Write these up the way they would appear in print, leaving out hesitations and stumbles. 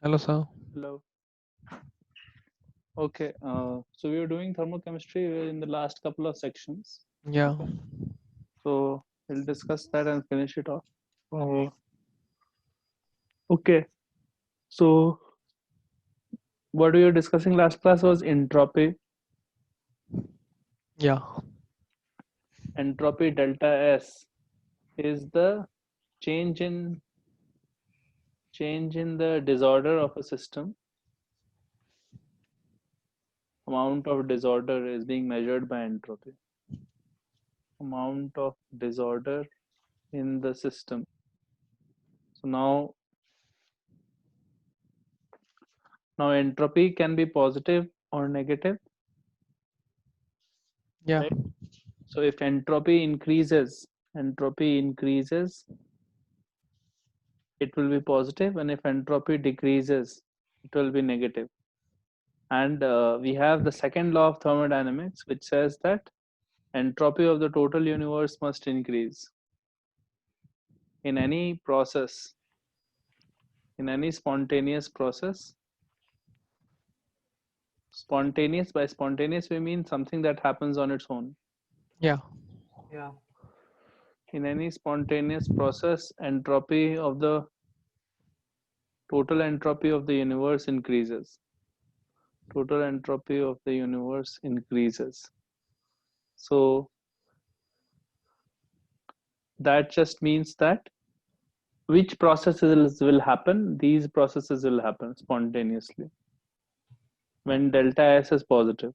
Hello, sir. Hello. Okay, so we were doing thermochemistry in the last couple of sections. Yeah, Okay, so we'll discuss that and finish it off. Uh, okay, so what we were discussing last class was entropy. yeah, Entropy delta S is the change in change in the disorder of a system. Amount of disorder is being measured by entropy. Amount of disorder in the system. So now entropy can be positive or negative, yeah, right? So if entropy increases, it will be positive, and if entropy decreases, it will be negative. And we have the second law of thermodynamics, which says that entropy of the total universe must increase in any process, in any spontaneous process. Spontaneous, by spontaneous we mean something that happens on its own. yeah, Yeah, In any spontaneous process, total entropy of the universe increases. Total entropy of the universe increases. So that just means that which processes will happen? These processes will happen spontaneously when delta S is positive.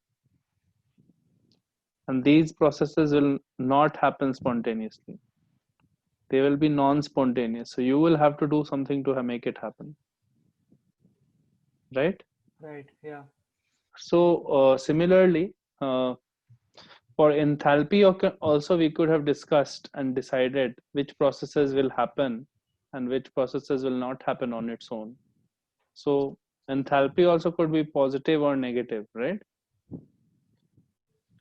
And these processes will not happen spontaneously. They will be non-spontaneous. So you will have to do something to make it happen, right? right. Yeah, So similarly, for enthalpy, also we could have discussed and decided which processes will happen and which processes will not happen on its own. So enthalpy also could be positive or negative, right?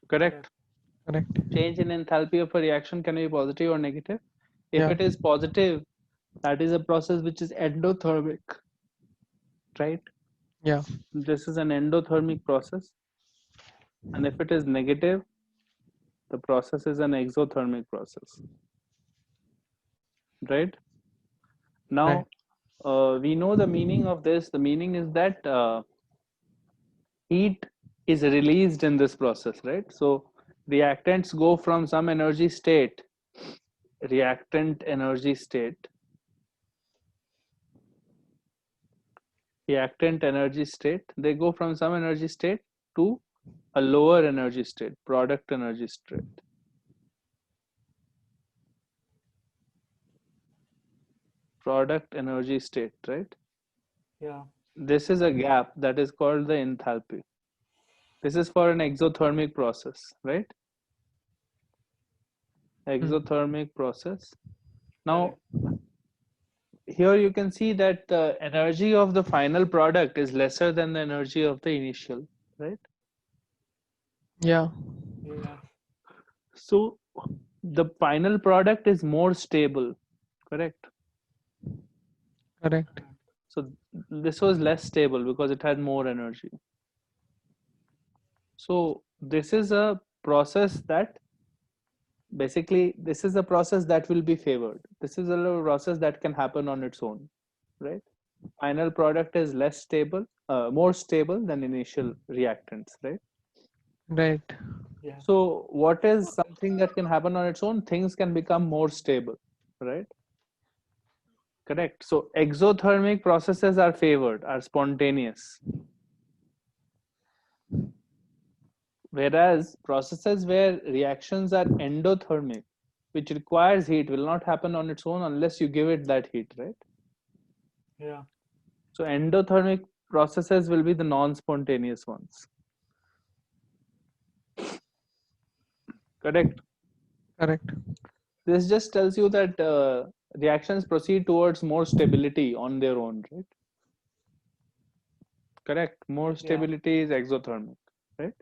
correct. Correct. correct. Change in enthalpy of a reaction can be positive or negative. If Yeah, it is positive, that is a process which is endothermic, right? yeah, This is an endothermic process. And if it is negative, the process is an exothermic process, right? right. Now, we know the meaning of this. The meaning is that heat is released in this process, right? So reactants go from some energy state, reactant energy state, reactant energy state. They go from some energy state to a lower energy state, product energy state. Product energy state, right? Yeah, This is a gap that is called the enthalpy. This is for an exothermic process, right? Hmm. Exothermic process. correct. Now, here you can see that the energy of the final product is lesser than the energy of the initial, right? Yeah, Yeah, So the final product is more stable, correct? correct. correct. So this was less stable because it had more energy. So this is a process that basically this is a process that will be favored. This is a process that can happen on its own, right? Final product is less stable, more stable than initial reactants, right? Right. Yeah, So what is something that can happen on its own? Things can become more stable, right? Correct. So exothermic processes are favored, are spontaneous. Whereas processes where reactions are endothermic, which requires heat, will not happen on its own unless you give it that heat, right? yeah, So endothermic processes will be the non-spontaneous ones. Correct. Correct. This just tells you that reactions proceed towards more stability on their own, right? Correct. More yeah, stability is exothermic, right?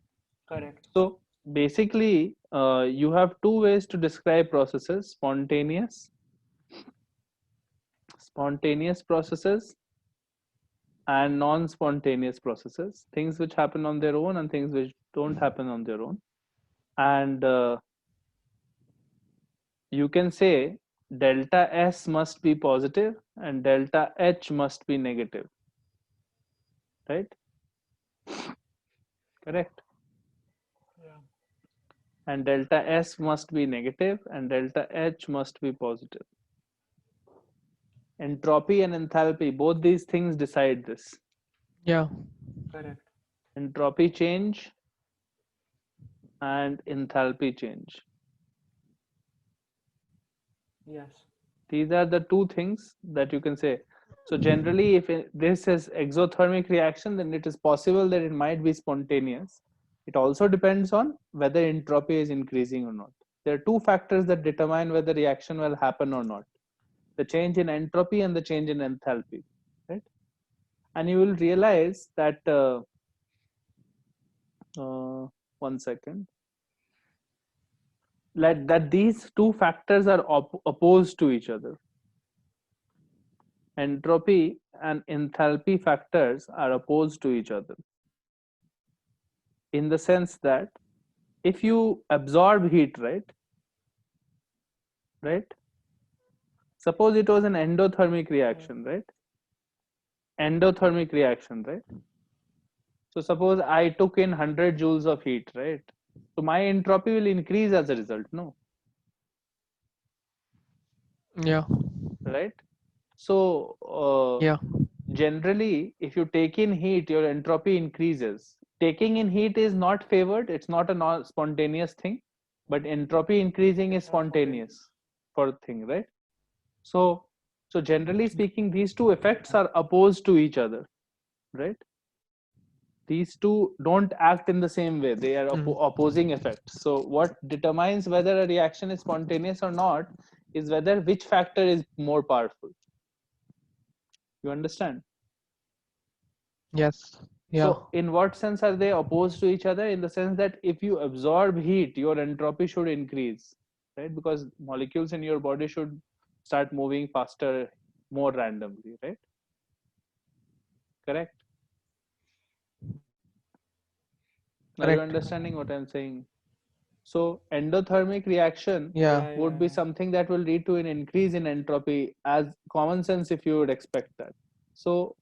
correct. So basically, you have two ways to describe processes: spontaneous processes, and non-spontaneous processes, things which happen on their own and things which don't happen on their own. And you can say delta S must be positive and delta H must be negative, right? Correct. Yeah. And delta S must be negative and delta H must be positive. Entropy and enthalpy, both these things decide this. Yeah. Correct. Entropy change and enthalpy change. Yes. These are the two things that you can say. So generally, if this is exothermic reaction, then it is possible that it might be spontaneous. It also depends on whether entropy is increasing or not. There are two factors that determine whether reaction will happen or not: the change in entropy and the change in enthalpy, right? And you will realize that one second, that these two factors are opposed to each other. Entropy and enthalpy factors are opposed to each other, in the sense that if you absorb heat, right, suppose it was an endothermic reaction, right? Endothermic reaction, right? So suppose I took in 100 joules of heat, right? So my entropy will increase as a result, no? Yeah. Right? So Yeah. generally, if you take in heat, your entropy increases. Taking in heat is not favored, it's not a non-spontaneous thing, but entropy increasing is spontaneous for a thing, right? So generally speaking, these two effects are opposed to each other, right? These two don't act in the same way, they are opposing effects. So what determines whether a reaction is spontaneous or not is whether which factor is more powerful. You understand? Yes. Yeah. So in what sense are they opposed to each other? In the sense that if you absorb heat, your entropy should increase, right? Because molecules in your body should start moving faster, more randomly, right? Correct? Are you Correct. understanding what I'm saying? So endothermic reaction Yeah. would be something that will lead to an increase in entropy, as common sense if you would expect that. So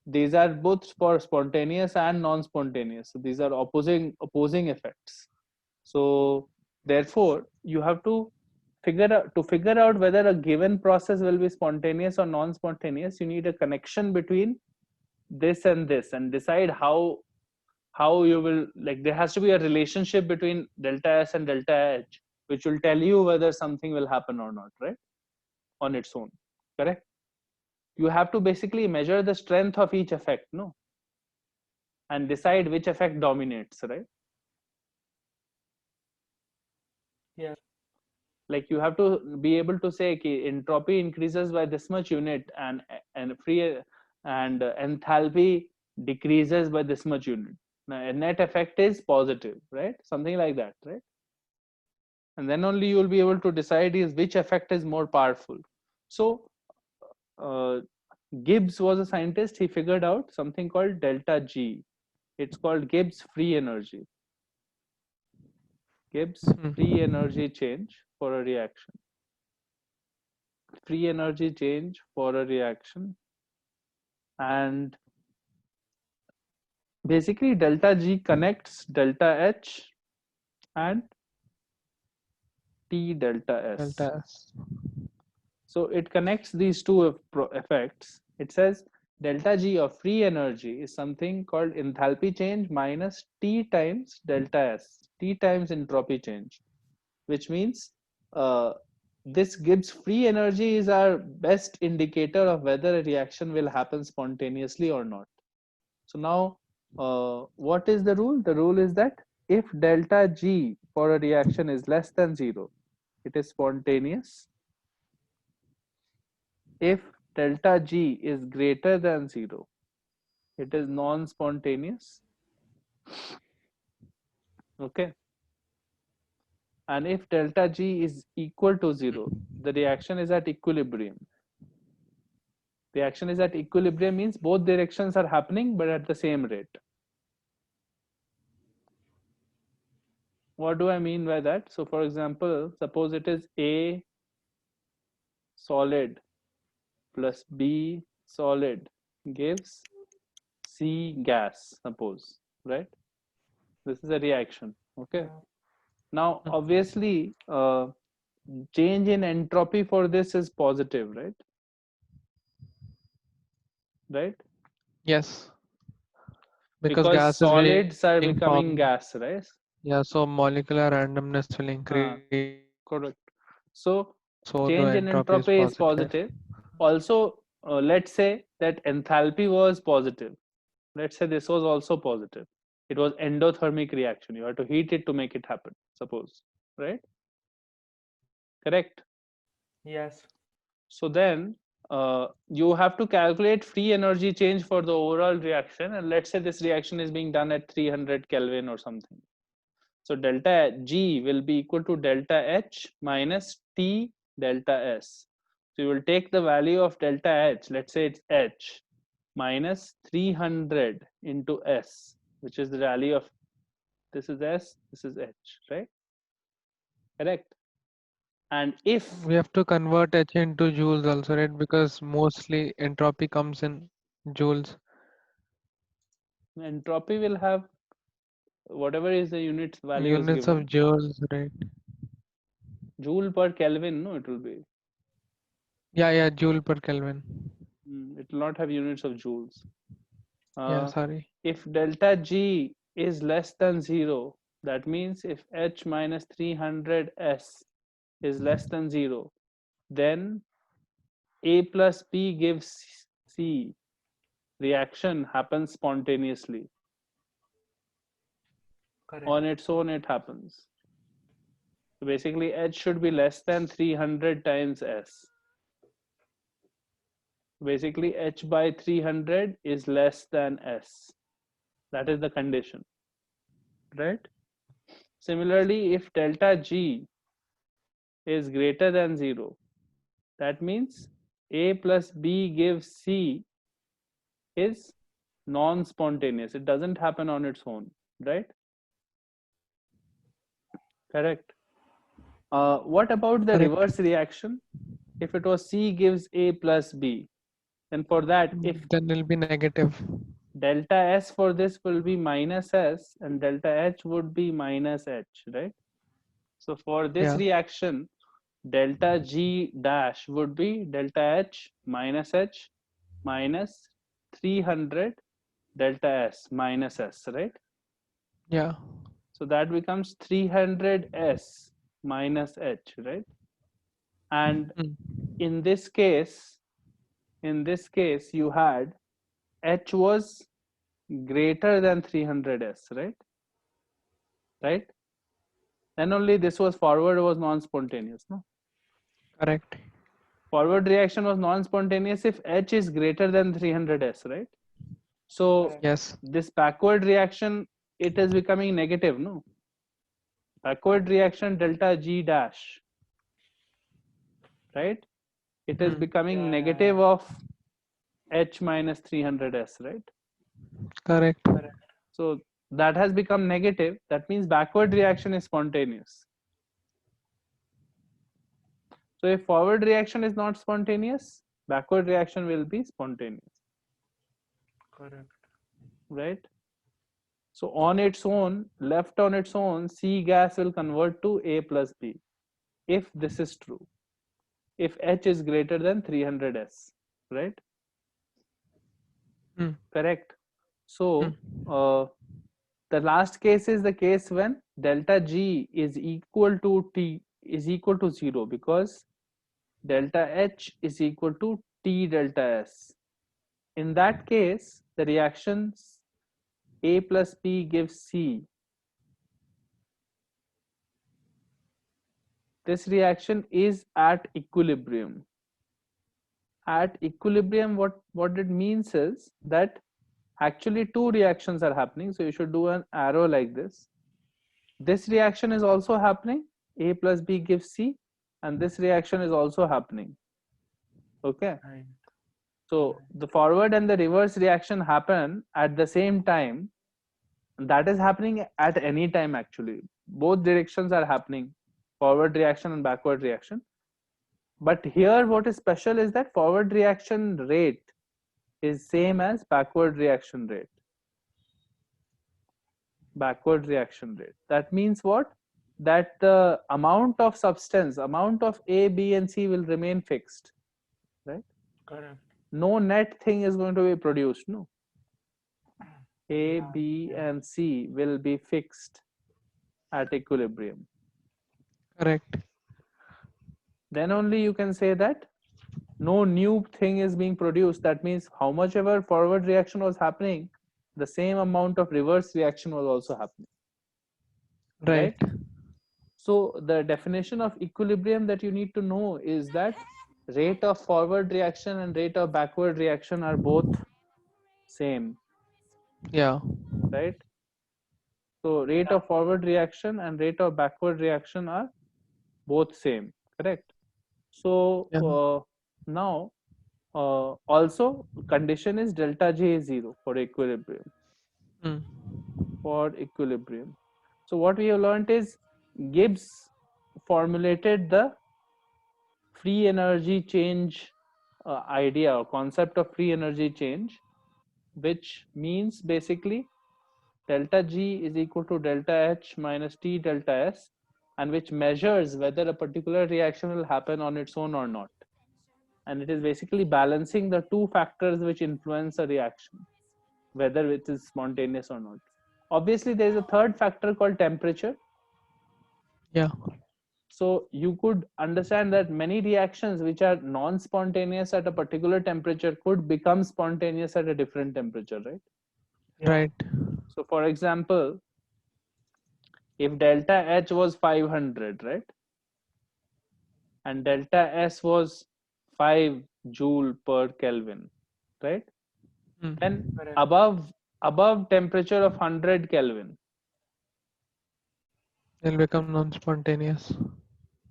these are both for spontaneous and non-spontaneous. So these are opposing effects. So therefore, you have to figure out whether a given process will be spontaneous or non-spontaneous. You need a connection between this and this, and decide how you will, like, there has to be a relationship between delta S and delta H, which will tell you whether something will happen or not, right? On its own, correct? You have to basically measure the strength of each effect, no? And decide which effect dominates, right? Yes. Like you have to be able to say okay, entropy increases by this much unit and free and enthalpy decreases by this much unit. Now a net effect is positive, right? Something like that, right? And then only you will be able to decide is which effect is more powerful. So uh, Gibbs was a scientist. He figured out something called delta G. It's called Gibbs free energy. Gibbs free energy change for a reaction. Free energy change for a reaction. And basically delta G connects delta H and T delta S. Delta S. So it connects these two effects. It says delta G of free energy is something called enthalpy change minus T times delta S, T times entropy change, which means this Gibbs free energy is our best indicator of whether a reaction will happen spontaneously or not. So now, what is the rule? The rule is that if delta G for a reaction is less than 0, it is spontaneous. If delta G is greater than 0, it is non-spontaneous. Okay. And if delta G is equal to 0, the reaction is at equilibrium. Reaction is at equilibrium means both directions are happening but at the same rate. What do I mean by that? So for example, suppose it is A solid plus B solid gives C gas, suppose, right? This is a reaction. Okay. Yeah. Now, obviously, change in entropy for this is positive, right? Right? Yes. Because Because gas is being solids are becoming formed. gas, right? Yeah, so molecular randomness will increase. Correct. So So the change in entropy is entropy is positive. positive. Also, let's say that enthalpy was positive. Let's say this was also positive. It was endothermic reaction. You have to heat it to make it happen, suppose, right? Correct. Yes. So then you have to calculate free energy change for the overall reaction, and let's say this reaction is being done at 300 Kelvin or something. So delta G will be equal to delta H minus T delta S. So you will take the value of delta H, let's say it's H, minus 300 into S, which is the value of, this is S, this is H, right? Correct. And if We have to convert H into joules also, right? Because mostly entropy comes in joules. entropy will have whatever is the unit value is Units of given, joules, right? joule per Kelvin, no, it will be. Yeah, joule per Kelvin. It will not have units of joules. Yeah, sorry. If delta G is less than 0, that means if H minus 300 S is less than 0, then A plus B gives C. Reaction happens spontaneously. Correct. On its own, it happens. So basically, H should be less than 300 times S. Basically, H by 300 is less than S. That is the condition, right? Similarly, if delta G is greater than 0, that means A plus B gives C is non-spontaneous. It doesn't happen on its own, right? Correct. What about the Correct. reverse reaction? If it was C gives A plus B, then for that, if Then it'll be negative. delta S for this will be minus S and delta H would be minus H, right? So for this Yeah. reaction, delta G dash would be delta H minus 300 delta S minus S, right? Yeah. So that becomes 300 S minus H, right? And Mm. in this case, you had H was greater than 300 S, right? Right? Then only this was forward was non-spontaneous, no? Correct. Forward reaction was non-spontaneous if H is greater than 300 S, right? So Correct. Yes. this backward reaction, it is becoming negative, no? Backward reaction delta G dash, right? It is Mm. becoming Yeah. negative of H minus 300 S, right? Correct. Correct. So that has become negative. That means backward reaction is spontaneous. So if forward reaction is not spontaneous, backward reaction will be spontaneous, Correct. right? So on its own, left on its own, C gas will convert to A plus B if this is true. If H is greater than 300 S, right? Mm. Correct. So the last case is the case when delta G is equal to T is equal to 0 because delta H is equal to T delta S. In that case, the reactions A plus B gives C. This reaction is at equilibrium. At equilibrium, what it means is that actually two reactions are happening. So you should do an arrow like this. This reaction is also happening. A plus B gives C, and this reaction is also happening. Okay. Right. So the forward and the reverse reaction happen at the same time. That is happening at any time actually. Both directions are happening, forward reaction and backward reaction. But here what is special is that forward reaction rate is same as backward reaction rate. Backward reaction rate. That means what? That the amount of substance, amount of A, B, and C will remain fixed, right? Correct. No net thing is going to be produced, no. A, Yeah, B, yeah. and C will be fixed at equilibrium. Correct. Then only you can say that no new thing is being produced. That means how much ever forward reaction was happening, the same amount of reverse reaction was also happening. Right. So the definition of equilibrium that you need to know is that rate of forward reaction and rate of backward reaction are both same, Yeah. right? So rate of forward reaction and rate of backward reaction are both same, correct? So Yeah. now also condition is delta J is 0 for equilibrium. Mm. For equilibrium. So what we have learned is Gibbs formulated the free energy change idea or concept of free energy change, which means basically delta G is equal to delta H minus T delta S, and which measures whether a particular reaction will happen on its own or not. And it is basically balancing the two factors which influence a reaction, whether it is spontaneous or not. Obviously, there is a third factor called temperature. Yeah. So you could understand that many reactions which are non-spontaneous at a particular temperature could become spontaneous at a different temperature, right? Yeah. Right. So for example, if delta H was 500, right? And delta S was 5 joule per Kelvin, right? Mm. Then Correct. above temperature of 100 Kelvin, They'll become non-spontaneous.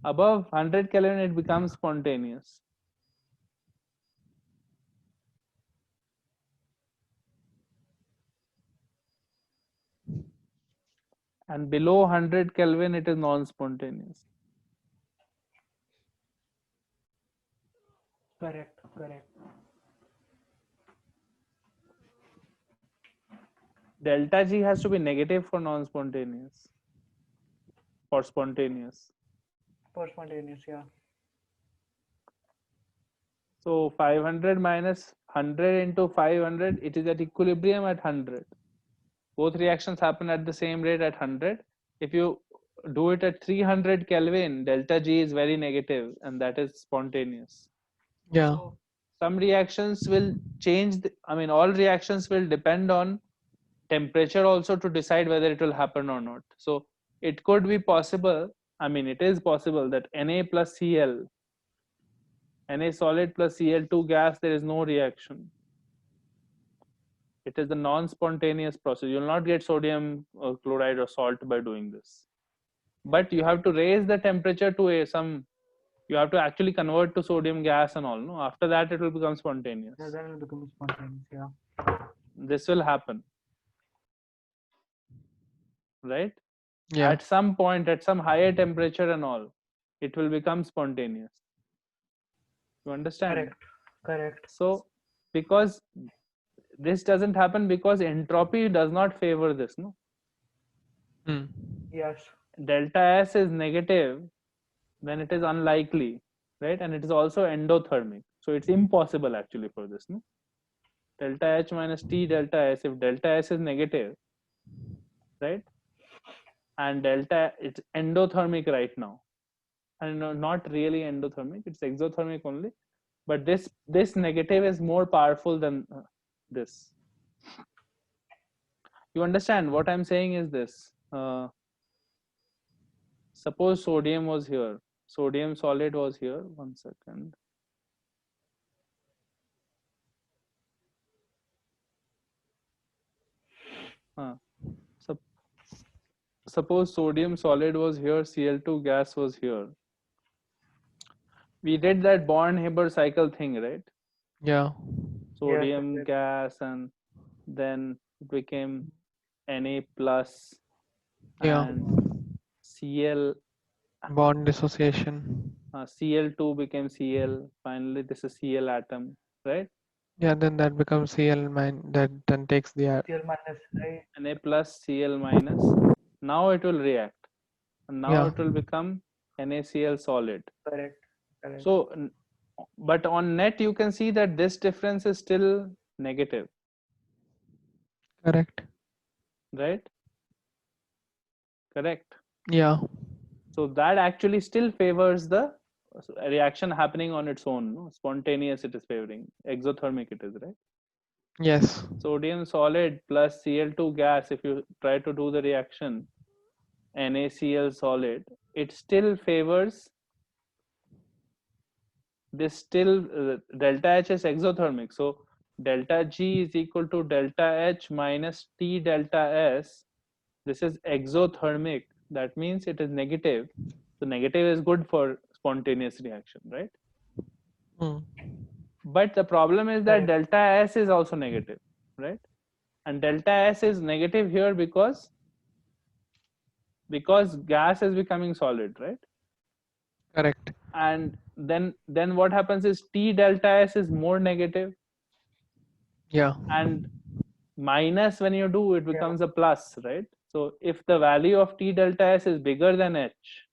above 100 Kelvin it becomes spontaneous. And below 100 Kelvin it is non-spontaneous. Correct. Correct. Delta G has to be negative for non-spontaneous, for spontaneous. For spontaneous, yeah. So 500 minus 100 into 500, it is at equilibrium at 100. Both reactions happen at the same rate at 100. If you do it at 300 Kelvin, delta G is very negative, and that is spontaneous. Yeah. So some reactions will change, all reactions will depend on temperature also to decide whether it will happen or not. So it could be possible, it is possible that Na plus Cl, Na solid plus Cl2 gas, there is no reaction. It is the non-spontaneous process. You will not get sodium chloride or salt by doing this. But you have to raise the temperature to you have to actually convert to sodium gas and all. No? After that, it will become spontaneous. Yeah, then it will become spontaneous, yeah. This will happen. Right? Yeah. At some point, at some higher temperature and all, it will become spontaneous. You understand? Correct. Correct. So because this doesn't happen because entropy does not favor this, no? Mm. Yes. Delta S is negative, then it is unlikely, right? And it is also endothermic. So it's impossible actually for this, no? Delta H minus T delta S, if delta S is negative, right? And delta, it's endothermic right now. And not really endothermic, it's exothermic only. But this negative is more powerful than this. You understand what I'm saying is this. Suppose sodium was here. Sodium solid was here. 1 second. Suppose sodium solid was here, Cl2 gas was here. We did that Born-Haber cycle thing, right? Yeah. sodium correct. gas, and then it became Na plus Yeah. and Cl. Bond dissociation. Cl2 became Cl. Finally, this is Cl atom, right? Yeah, then that becomes Cl that then takes the Cl minus, right? Na plus Cl minus. Now it will react, and now yeah, it will become NaCl solid. Correct. Correct. So, but on net you can see that this difference is still negative, correct. right? Correct. Yeah, So that actually still favors the reaction happening on its own. No? Spontaneous it is favoring. Exothermic it is, right? yes, Sodium solid plus Cl2 gas, if you try to do the reaction, NaCl solid, it still favors this still delta H is exothermic. So delta G is equal to delta H minus T delta S. This is exothermic. That means it is negative. So negative is good for spontaneous reaction, right? Hmm. But the problem is that Correct. delta S is also negative, right? And delta S is negative here because gas is becoming solid, right? correct. And then what happens is T delta S is more negative, Yeah, and minus, when you do, it Yeah. becomes a plus, right? So if the value of T delta S is bigger than H,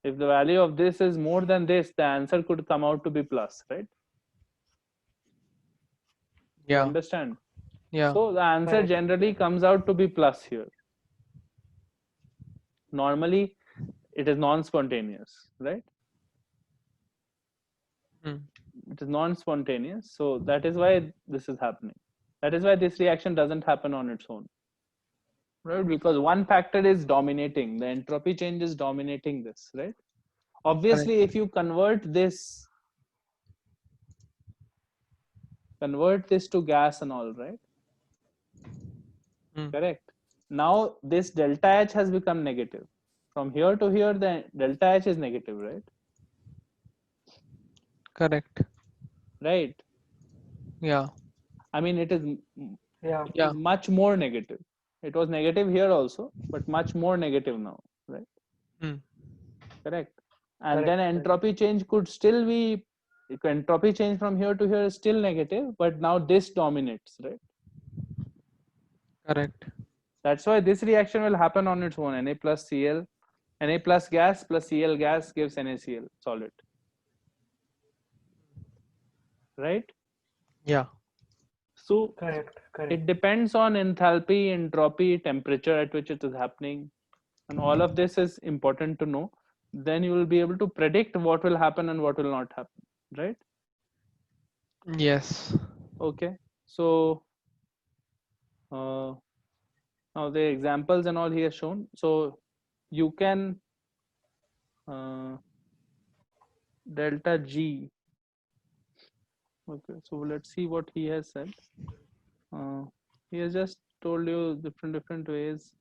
if the value of this is more than this, the answer could come out to be plus, right? You yeah, understand? yeah, So the answer Correct. generally comes out to be plus here. Normally it is non-spontaneous, right? hmm. It is non-spontaneous, so that is why this is happening. That is why this reaction doesn't happen on its own, right? Because one factor is dominating, the entropy change is dominating this, right? Obviously Correct. if you convert this to gas and all, right? Hmm. Correct. Now this delta H has become negative. From here to here, the delta H is negative, right? Correct. Right. Yeah, I mean, it is Yeah. yeah, much more negative. It was negative here also, but much more negative now, right? hmm. Correct. And then Correct. Correct. entropy change could still be, entropy change from here to here is still negative, but now this dominates, right? correct. That's why this reaction will happen on its own. Na plus Cl, Na plus gas plus Cl gas gives NaCl solid, right? Yeah, So Correct. Correct. it depends on enthalpy, entropy, temperature at which it is happening, and all of this is important to know. Then you will be able to predict what will happen and what will not happen, right? yes, Okay. So now the examples and all he has shown. So you can delta G. Okay. So let's see what he has said. He has just told you different ways.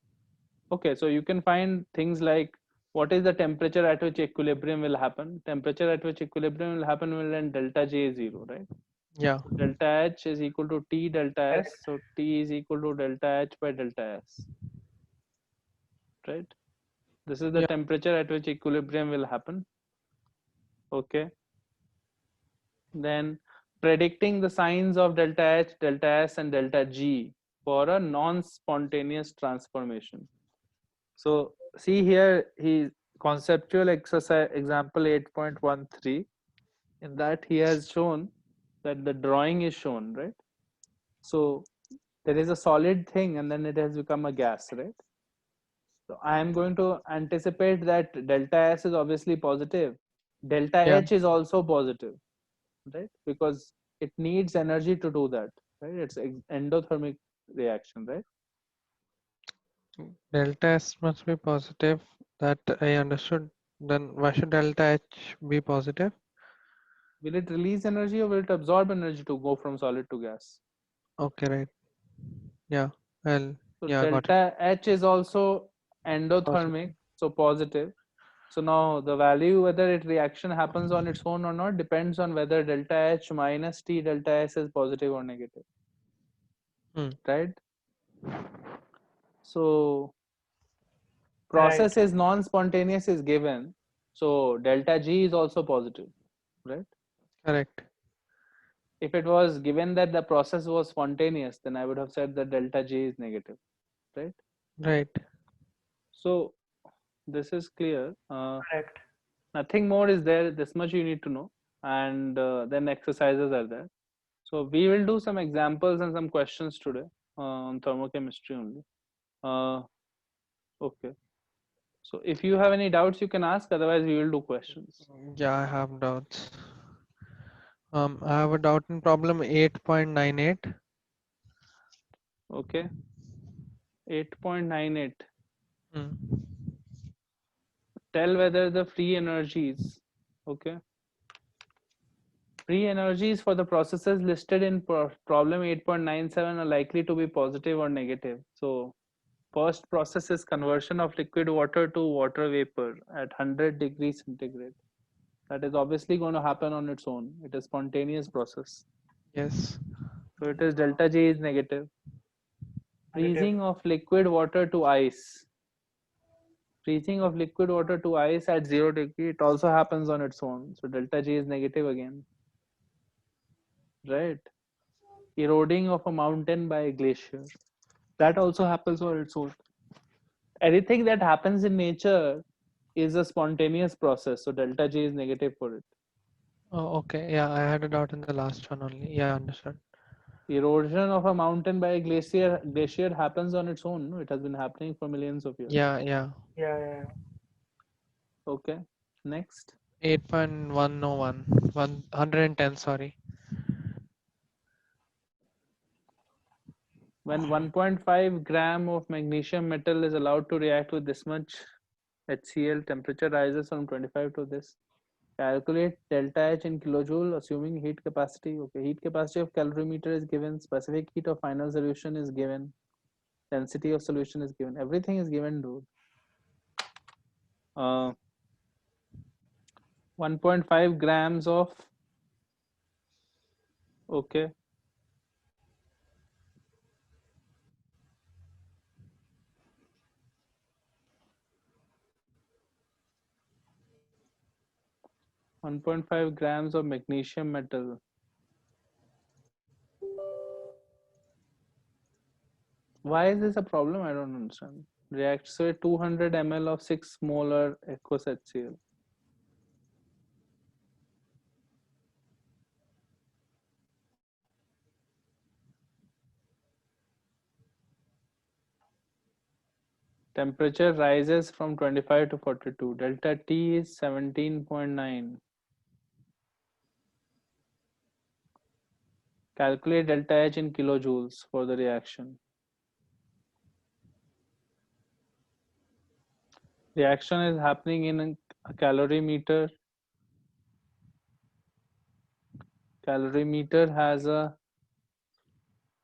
Okay, so you can find things like what is the temperature at which equilibrium will happen. Temperature at which equilibrium will happen when delta J is 0, right? yeah, So delta H is equal to T delta S. Correct. So T is equal to delta H by delta S, right? This is the yeah, temperature at which equilibrium will happen. Okay. Then predicting the signs of delta H, delta S, and delta G for a non-spontaneous transformation. So see here, he conceptual exercise example 8.13. In that he has shown that the drawing is shown, right? So there is a solid thing and then it has become a gas, right? So I am going to anticipate that delta S is obviously positive. Delta yeah. H is also positive, right? Because it needs energy to do that, right? It's endothermic reaction, right? Delta S must be positive. That I understood. Then why should delta H be positive? Will it release energy or will it absorb energy to go from solid to gas? Okay, right. Yeah, well, So yeah, got it. delta H is also Positive. endothermic, so positive. So now the value, whether it reaction happens on its own or not, depends on whether delta H minus T delta S is positive or negative, right? So process is non-spontaneous is given, so delta G is also positive, right? Correct. If it was given that the process was spontaneous, then I would have said that delta G is negative, right? Right. So this is clear. Correct. Nothing more is there. This much you need to know, and then exercises are there. So we will do some examples and some questions today on thermochemistry only. Okay. So if you have any doubts, you can ask. Otherwise, we will do questions. Yeah, I have doubts. I have a doubt in problem 8.98. Okay. 8.98. Hmm. Tell whether the free energies. Okay. Free energies for the processes listed in problem 8.97 are likely to be positive or negative. So first process is conversion of liquid water to water vapor at 100 degrees centigrade. That is obviously going to happen on its own. It is spontaneous process. Yes. So it is delta G is negative. Negative. Freezing of liquid water to ice. Freezing of liquid water to ice at 0 degree, it also happens on its own. So delta G is negative again. Right? Eroding of a mountain by a glacier. That also happens on its own. Anything that happens in nature is a spontaneous process. So delta G is negative for it. Oh, okay. Yeah, I had a doubt in the last one only. Yeah, I understood. Erosion of a mountain by a glacier happens on its own. No? It has been happening for millions of years. Yeah, yeah. Yeah. Okay. Next. 8.101. 110, sorry. When 1.5 gram of magnesium metal is allowed to react with this much HCl, temperature rises from 25 to this. Calculate delta H in kilojoule assuming heat capacity. Okay, heat capacity of calorimeter is given, specific heat of final solution is given, density of solution is given, everything is given, dude. 1.5 grams of, okay, .5 grams of magnesium metal. Why is this a problem? I don't understand. Reacts with 200 ml of 6 molar aqueous HCl. Temperature rises from 25 to 42. Delta T is 17.9. Calculate delta H in kilojoules for the reaction. Reaction is happening in a calorimeter. Calorimeter has a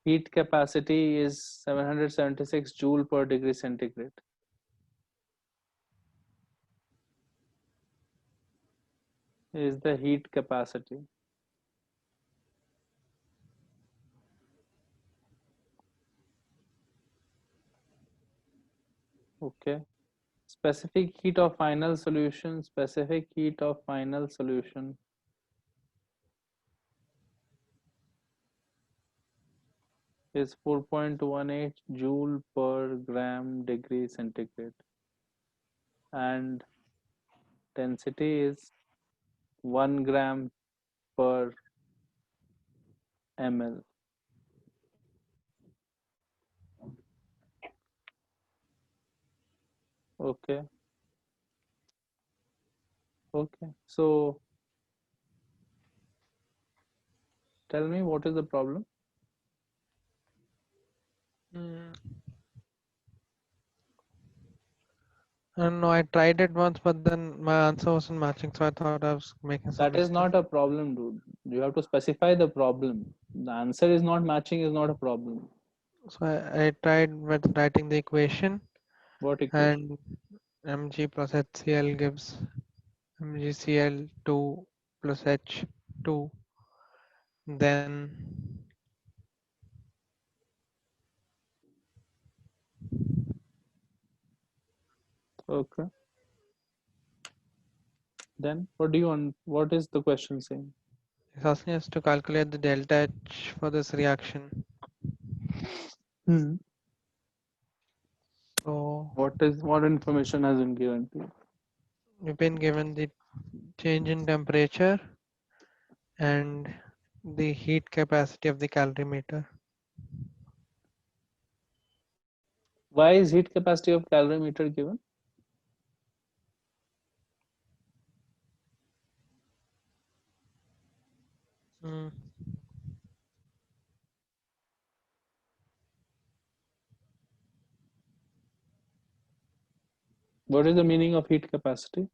heat capacity is 776 joule per degree centigrade. Is the heat capacity. Okay. Specific heat of final solution. Specific heat of final solution is 4.18 joule per gram degree centigrade, and density is 1 gram per ml. Okay. Okay. So tell me, what is the problem? I don't know. I tried it once, but then my answer wasn't matching, so I thought I was making some That is mistake. not a problem, dude. You have to specify the problem. The answer is not matching is not a problem. So I tried with writing the equation, What equation? and Mg plus HCl gives MgCl2 plus H2. Then Okay. Then what do you want? What is the question saying? it's asking us to calculate the delta H for this reaction. So What information has been given to you? we've been given the change in temperature and the heat capacity of the calorimeter. Why is heat capacity of calorimeter given? Mm. What is the meaning of heat capacity?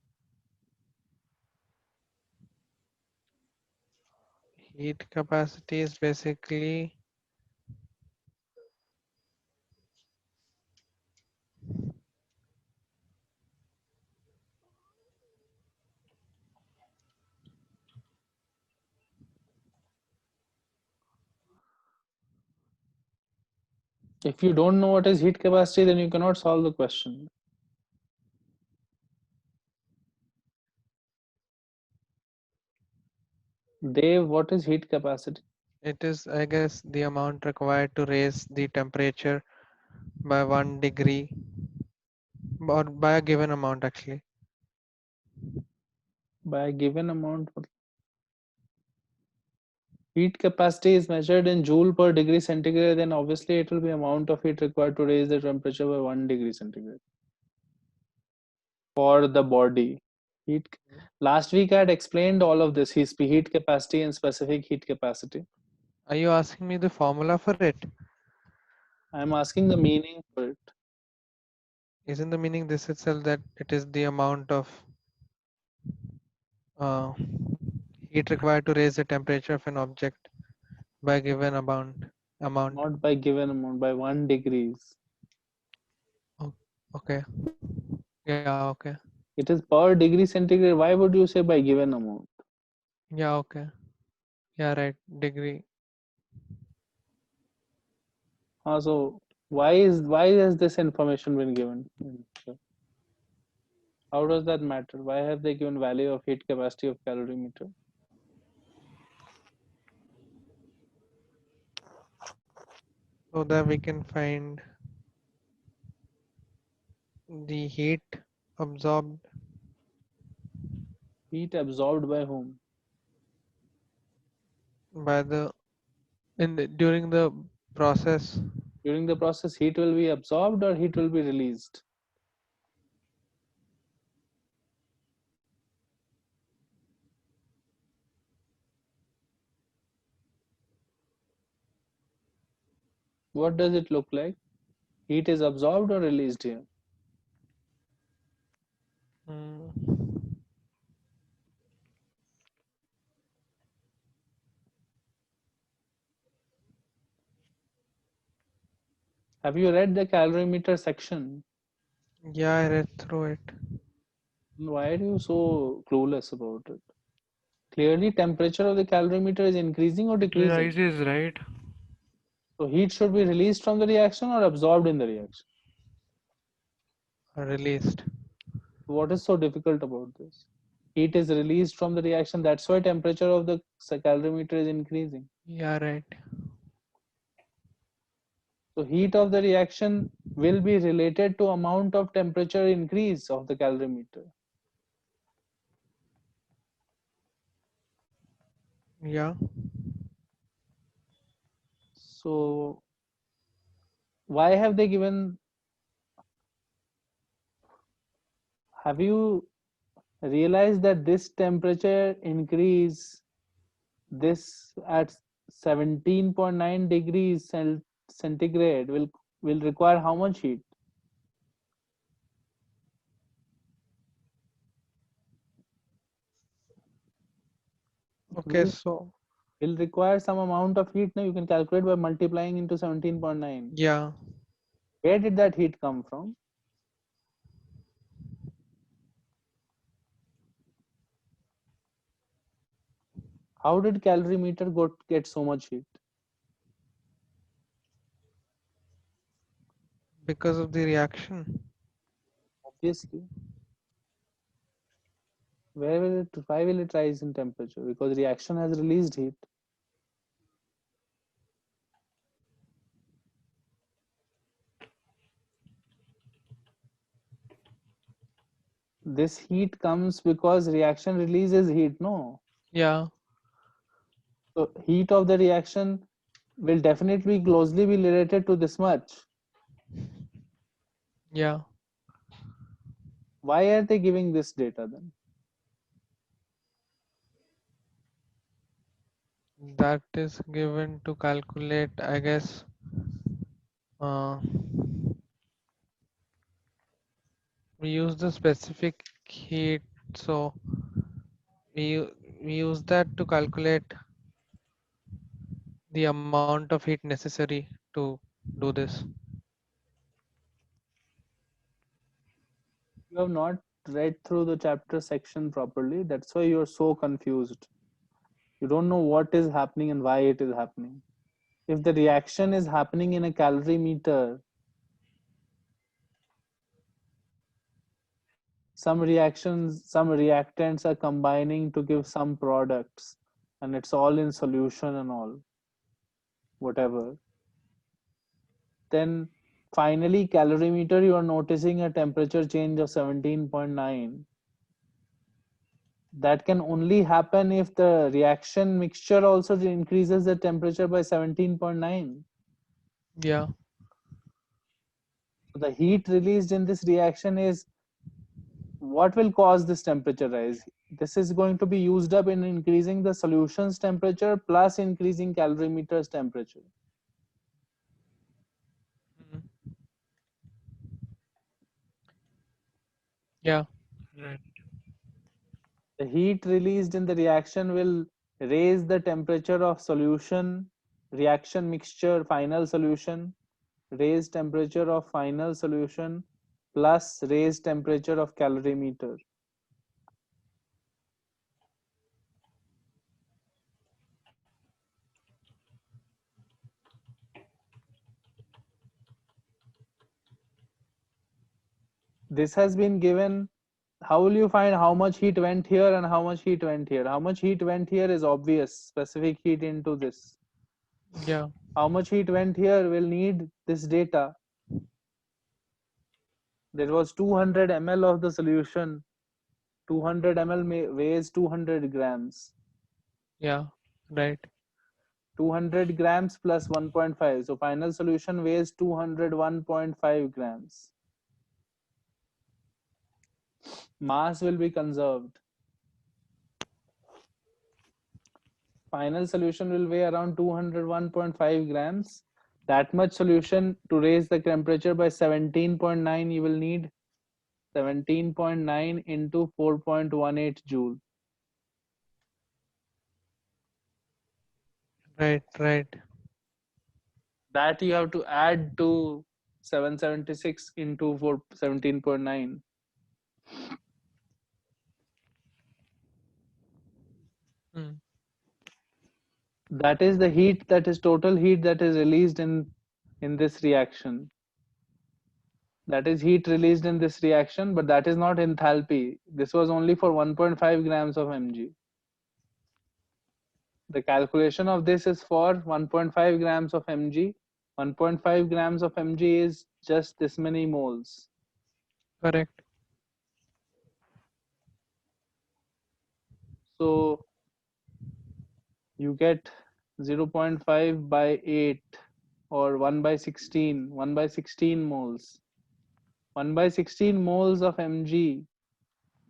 Heat capacity is basically If you don't know what is heat capacity, then you cannot solve the question. Dave, what is heat capacity? it is, I guess, the amount required to raise the temperature by 1 degree or by a given amount actually. By a given amount. Heat capacity is measured in joule per degree centigrade, then obviously it will be amount of heat required to raise the temperature by 1 degree centigrade for the body. Heat. Last week I had explained all of this, heat capacity and specific heat capacity. Are you asking me the formula for it? I'm asking the meaning for it. Isn't the meaning this itself that it is the amount of uh, heat required to raise the temperature of an object by a given amount? Not by given amount, by 1 degrees. Okay. Yeah, okay. It is per degree centigrade. Why would you say by given amount? Yeah, okay. Yeah, right. Degree. So why has this information been given? How does that matter? Why have they given value of heat capacity of calorimeter? So that we can find the heat absorbed Heat absorbed by whom? by during the process. During the process, heat will be absorbed or heat will be released? What does it look like? Heat is absorbed or released here? Mm. Have you read the calorimeter section? Yeah, I read through it. Why are you so clueless about it? Clearly, temperature of the calorimeter is increasing or decreasing. Rises, right? So heat should be released from the reaction or absorbed in the reaction. Released. What is so difficult about this? Heat is released from the reaction. That's why temperature of the calorimeter is increasing. Yeah, right. So heat of the reaction will be related to amount of temperature increase of the calorimeter. Yeah. So why have they given? Have you realized that this temperature increase, this at 17.9 degrees centigrade will require how much heat? Okay, so Will require some amount of heat. Now you can calculate by multiplying into 17.9. yeah, Where did that heat come from? How did calorimeter get so much heat? Because of the reaction. Obviously. Why will it rise in temperature? Because reaction has released heat. This heat comes because reaction releases heat, no? Yeah. So heat of the reaction will definitely closely be related to this much. Yeah. Why are they giving this data then? That is given to calculate, I guess. Uh, we use the specific heat, so we use that to calculate the amount of heat necessary to do this. You have not read through the chapter section properly. That's why you're so confused. You don't know what is happening and why it is happening. If the reaction is happening in a calorimeter, some reactants are combining to give some products, and it's all in solution and all, whatever. Then finally, calorimeter, you are noticing a temperature change of 17.9. That can only happen if the reaction mixture also increases the temperature by 17.9. Yeah. So the heat released in this reaction is what will cause this temperature rise. This is going to be used up in increasing the solution's temperature plus increasing calorimeter's temperature. Mhm. Yeah. Right. The heat released in the reaction will raise the temperature of solution, reaction mixture, final solution, raise temperature of final solution plus raise temperature of calorimeter. This has been given. How will you find how much heat went here and how much heat went here? How much heat went here is obvious, specific heat into this. Yeah. How much heat went here will need this data. There was 200 ml of the solution. 200 ml weighs 200 grams. Yeah. Right. 200 grams plus 1.5. So final solution weighs 201.5 grams. Mass will be conserved. Final solution will weigh around 201.5 grams. That much solution to raise the temperature by 17.9, you will need 17.9 into 4.18 joule. Right. Right. That you have to add to 776 into 17.9. Mm. That is the heat, that is total heat that is released in this reaction. That is heat released in this reaction, but that is not enthalpy. This was only for 1.5 grams of mg. The calculation of this is for 1.5 grams of mg. 1.5 grams of mg is just this many moles. Correct. So you get 0.5 by 8 or 1 by 16, 1 by 16 moles. 1 by 16 moles of mg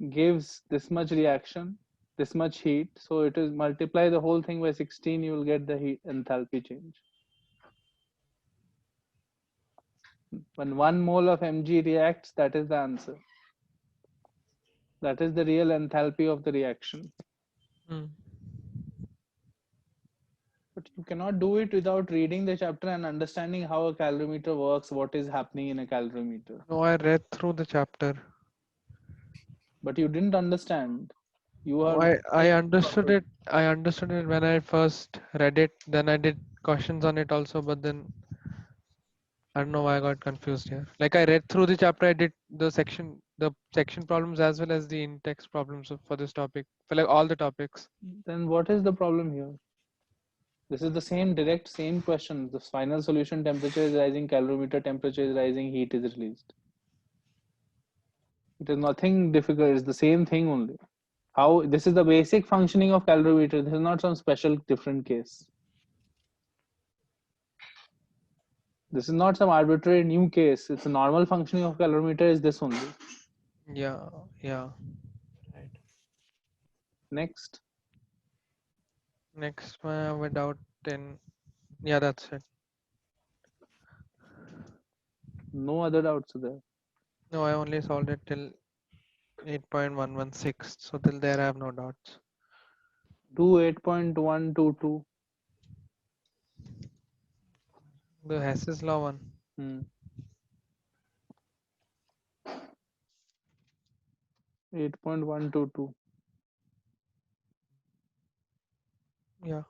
gives this much reaction, this much heat. So it is multiply the whole thing by 16, you will get the heat enthalpy change. When 1 mole of mg reacts, that is the answer. That is the real enthalpy of the reaction. Mm. But you cannot do it without reading the chapter and understanding how a calorimeter works, what is happening in a calorimeter. No, I read through the chapter. But you didn't understand. You are I understood it. I understood it when I first read it. Then I did questions on it also, but then I don't know why I got confused here. Like I read through the chapter, I did the section problems as well as the in-text problems for this topic, for like all the topics. Then what is the problem here? This is the same direct same question. The final solution: temperature is rising, calorimeter temperature is rising, heat is released. It is nothing difficult. It's the same thing only. How this is the basic functioning of calorimeter. This is not some special different case. This is not some arbitrary new case. It's a normal functioning of calorimeter is this only. Yeah, yeah. Right. Next. Next one without 10. Yeah, that's it. No other doubts there. No, I only solved it till 8.116. So till there I have no doubts. Do 8.122. The Hess's law one. Hmm. 8.122. Yeah.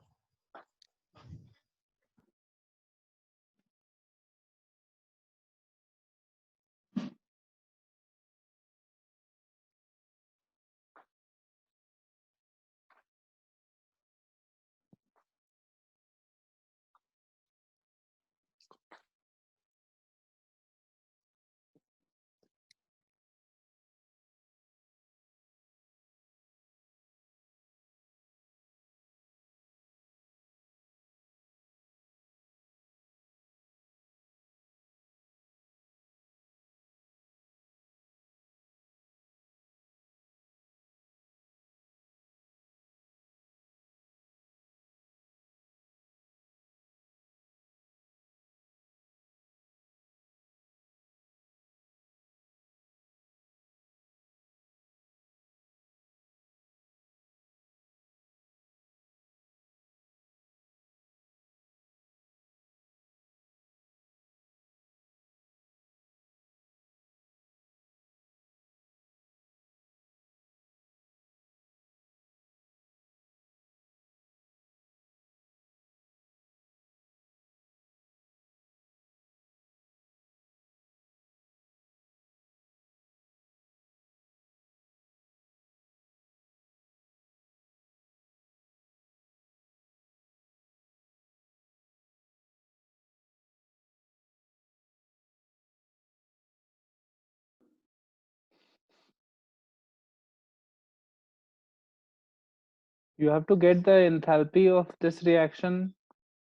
You have to get the enthalpy of this reaction.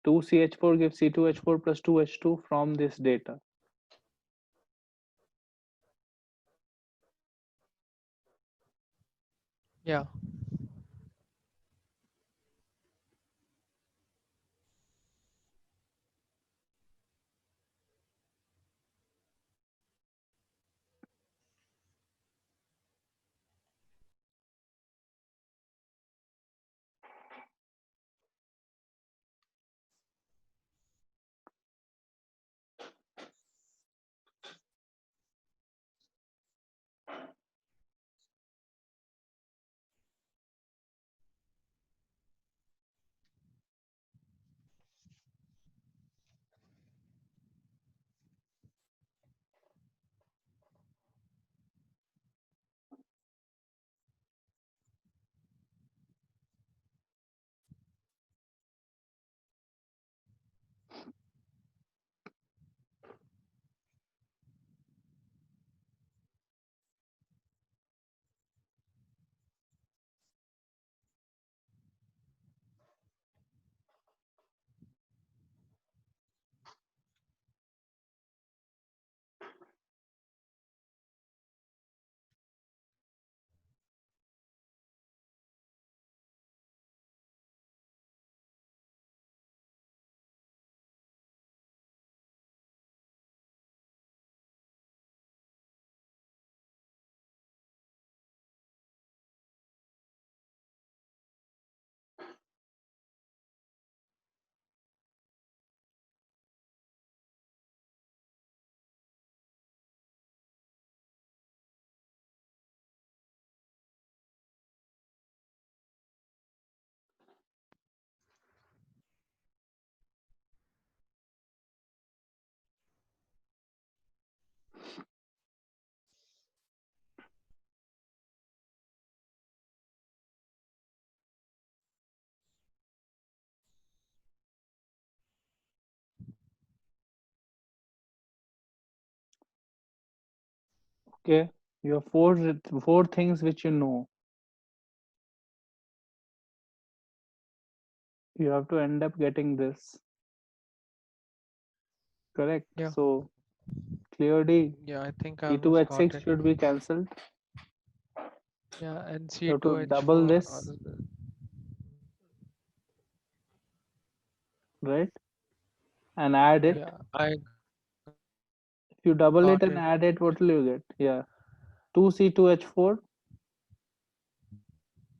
2CH4 gives C2H4 plus 2H2 from this data. Yeah. Okay, you have four things which you know. You have to end up getting this. Correct. Yeah. So clear D. Yeah, I think I almost got C2H6 it. should be cancelled. Yeah, and You have to C2H4 double this, right? And add it. yeah, I If you double it got and it. add it, what will you get? Yeah. 2C2H4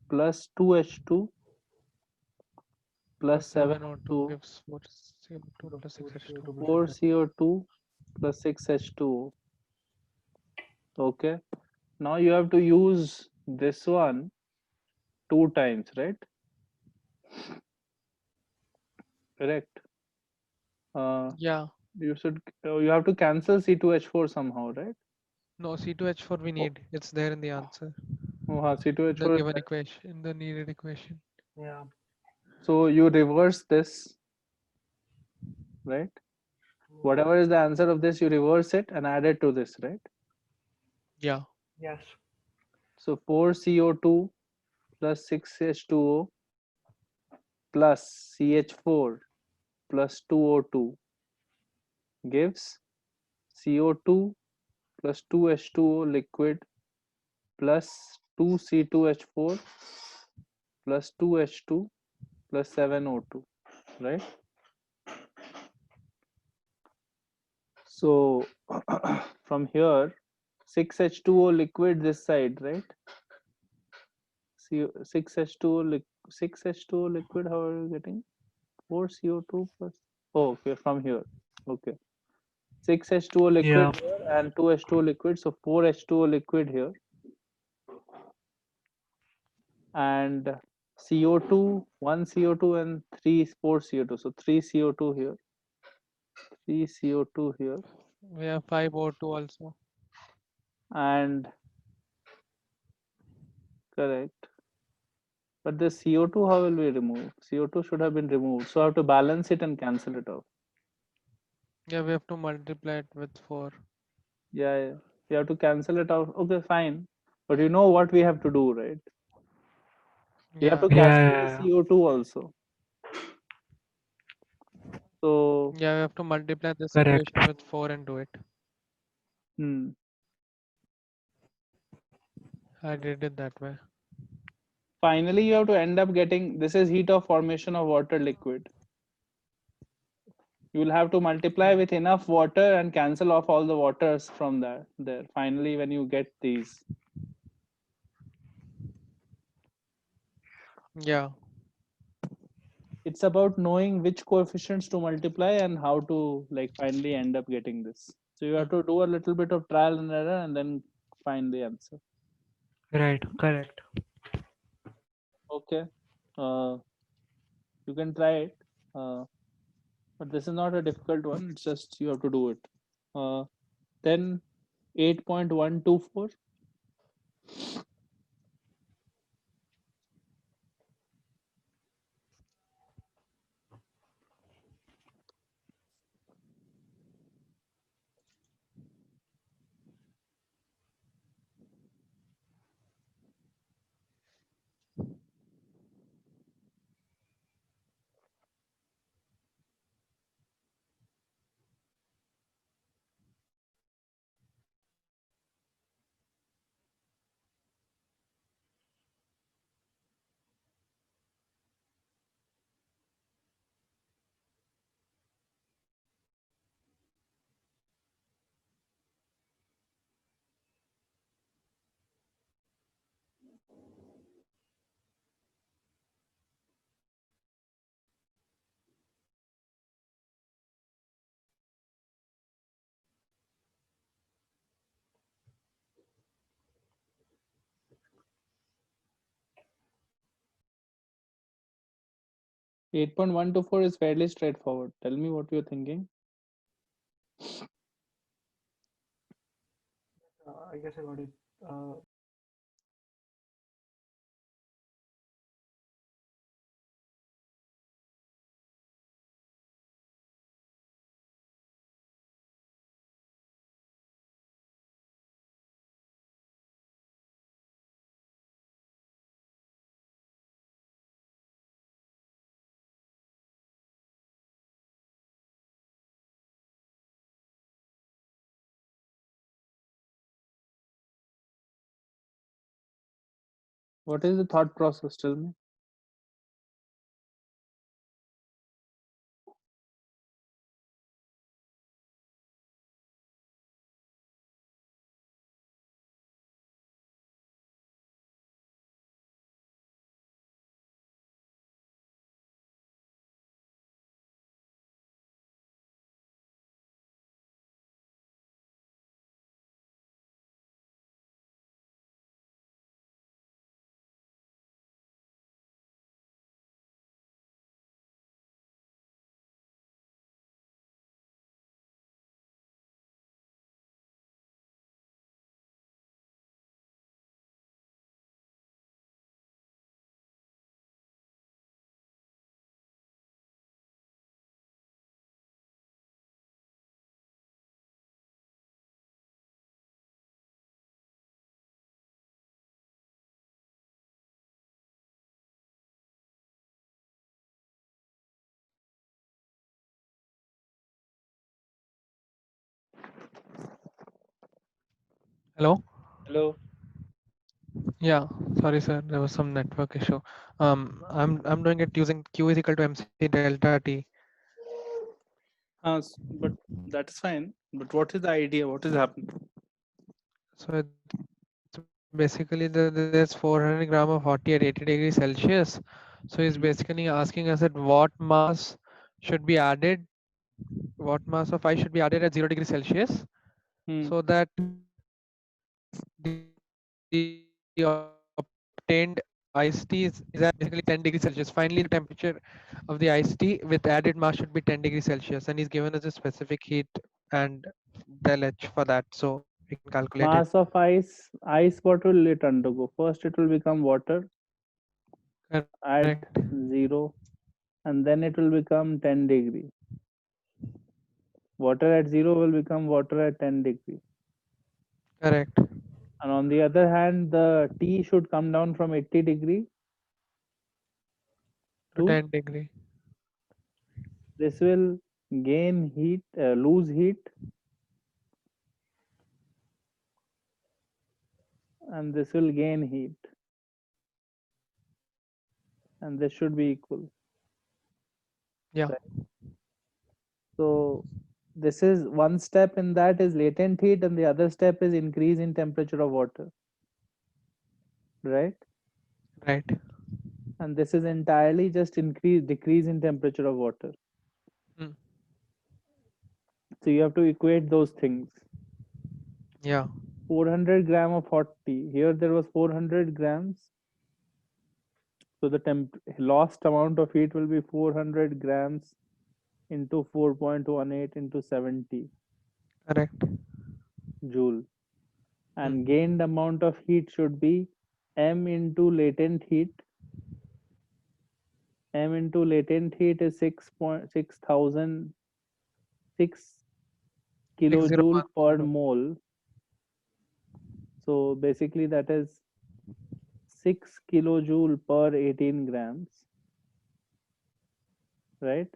plus 2H2 plus 7O2 7O2, gives 4CO2 plus 6H2. 4CO2 plus 6H2O. Okay. Now you have to use this one 2 times, right? Correct. Yeah, You have to cancel C2H4 somehow, right? no, C2H4 we Oh, need. It's there in the answer. The C2H4 is given there. equation, in the needed equation. Yeah. So you reverse this, right? Whatever is the answer of this, you reverse it and add it to this, right? Yeah, Yes. So 4CO2 plus 6H2O plus CH4 plus 2O2 gives CO2 plus 2H2O liquid plus 2C2H4 plus 2H2 plus 7O2, right? So from here 6H2O liquid this side, right? 6H2O liquid, how are you getting? 4CO2 plus, oh, okay, from here. Okay. 6H2O liquid Yeah. here and 2H2O liquid. So 4H2O liquid here and CO2, 1 CO2 and 4 CO2. So 3 CO2 here, 3 CO2 here, we have 5O2 also. and correct. But the CO2, how will we remove? CO2 should have been removed. So I have to balance it and cancel it off. Yeah, we have to multiply it with 4. Yeah, yeah. You have to cancel it out. Okay, fine. But you know what we have to do, right? We have Yeah, to Yeah. cancel the Yeah. CO2 also. So, yeah, we have to multiply this Correct. equation with 4 and do it. hmm. I did it that way. Finally, you have to end up getting, this is heat of formation of water liquid. You will have to multiply with enough water and cancel off all the waters from there. Finally, when you get these. Yeah, It's about knowing which coefficients to multiply and how to like finally end up getting this. So you have to do a little bit of trial and error and then find the answer. Right. Correct. Okay. Uh, you can try it. But this is not a difficult one. It's just you have to do it. Then 8.124. 8.124 is fairly straightforward. Tell me what you're thinking. I guess I got it. What is the thought process? Tell me. Hello? Hello. Yeah, sorry sir, there was some network issue. I'm doing it using Q is equal to MC delta T. But that is fine. But what is the idea? What is happening? So it's basically there's 400 gram of 40 at 80 degrees Celsius. So he's Hmm. basically asking us that what mass should be added, what mass of ice should be added at 0 degrees Celsius, Hmm. so that the obtained iced tea is at basically 10 degrees Celsius. Finally, the temperature of the iced tea with added mass should be 10 degrees Celsius, and he's given us a specific heat and del H for that, so we can calculate it. Mass of ice, what will it undergo? First, it will become water Correct. at 0, and then it will become 10 degree. Water at 0 will become water at 10 degree. Correct. And on the other hand, the T should come down from 80 degree To to 10 degree. this will gain heat, lose heat, and this will gain heat, and this should be equal. Yeah. Right. So this is one step in that is latent heat, and the other step is increase in temperature of water, right? Right. And this is entirely just decrease in temperature of water. Hmm. So you have to equate those things. Yeah. 400 gram of hot tea. Here there was 400 grams. So the lost amount of heat will be 400 grams into 4.18 into 70 Correct. joule. Hmm. And gained amount of heat should be m into latent heat. M into latent heat is 6,006 kilojoule per 6010. mole. So basically that is 6 kilojoule per 18 grams, right?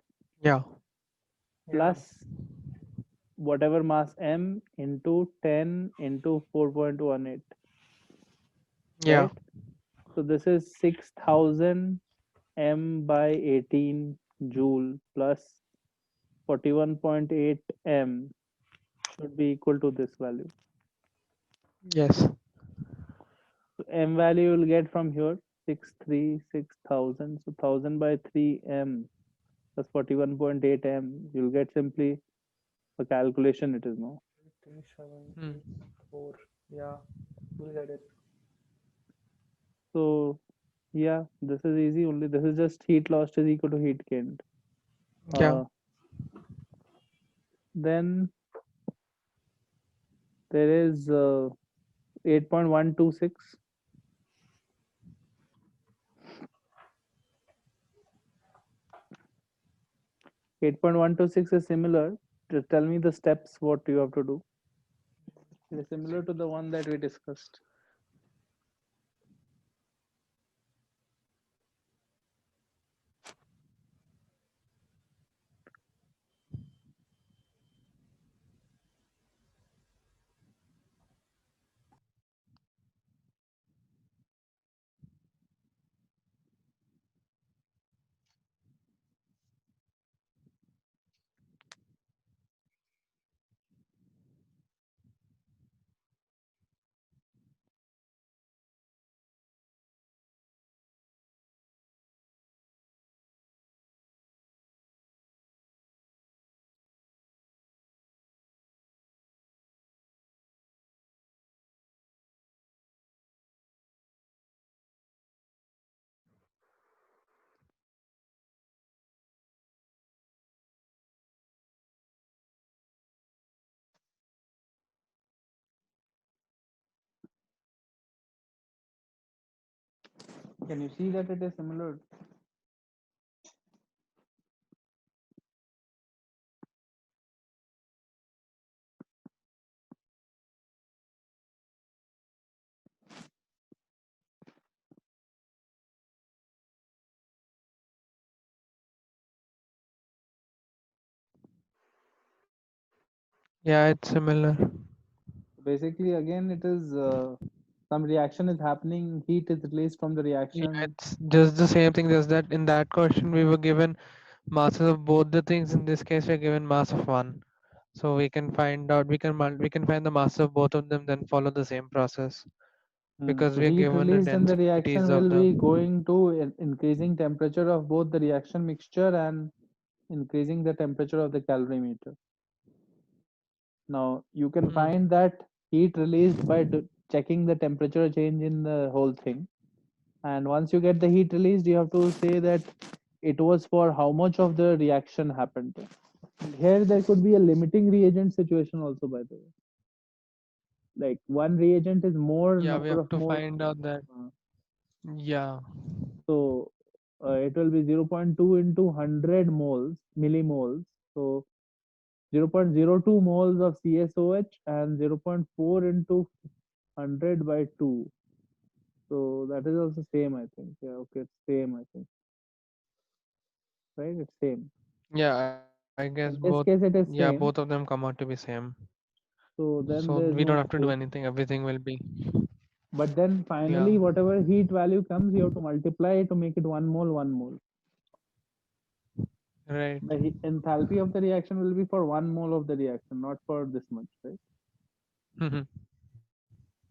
Yeah. Yeah. Plus whatever mass m into 10 into 4.18, Yeah. right? So this is 6,000 m by 18 joule plus 41.8 m should be equal to this value. Yes. So m value you will get from here 6,000. So 1000 by 3 m plus 41.8 m. You'll get simply a calculation. It is no. 3, 7, Hmm. 8, 4. Yeah, we'll get it. So yeah, this is easy. Only this is just heat lost is equal to heat gained. Yeah. Uh, then there is 8.126. 8.126 is similar. Just tell me the steps what you have to do. It is similar to the one that we discussed. Can you see that it is similar? Yeah, it's similar. Basically, again, it is some reaction is happening, heat is released from the Yeah, reaction. it's just the same thing. Just that in that question we were given masses of both the things. In this case, we're given mass of one. So we can find out. We can find the mass of both of them. Then follow the same process because So we are heat given the released in the densities reaction of will the. be going to increasing temperature of both the reaction mixture and increasing the temperature of the calorimeter. Now you can Hmm. find that heat released by checking the temperature change in the whole thing. And once you get the heat released, you have to say that it was for how much of the reaction happened. Here there could be a limiting reagent situation also, by the way. Like one reagent is more Yeah, we number have of to moles. find out that. Yeah. So it will be 0.2 into 100 moles, millimoles. So 0.02 moles of CSOH and 0.4 into 100 by 2. So that is also same, I think. Yeah, okay, it's same, I think. Right? It's same. Yeah, I guess both. In this case, Yeah, it is both of them same. come out to be same. So So then we there is don't no have to do issue. anything. Everything will be. But then Yeah. finally, whatever heat value comes, you have to multiply to make it 1 mole, 1 mole. Right. The enthalpy of the reaction will be for 1 mole of the reaction, not for this much, right? Mhm.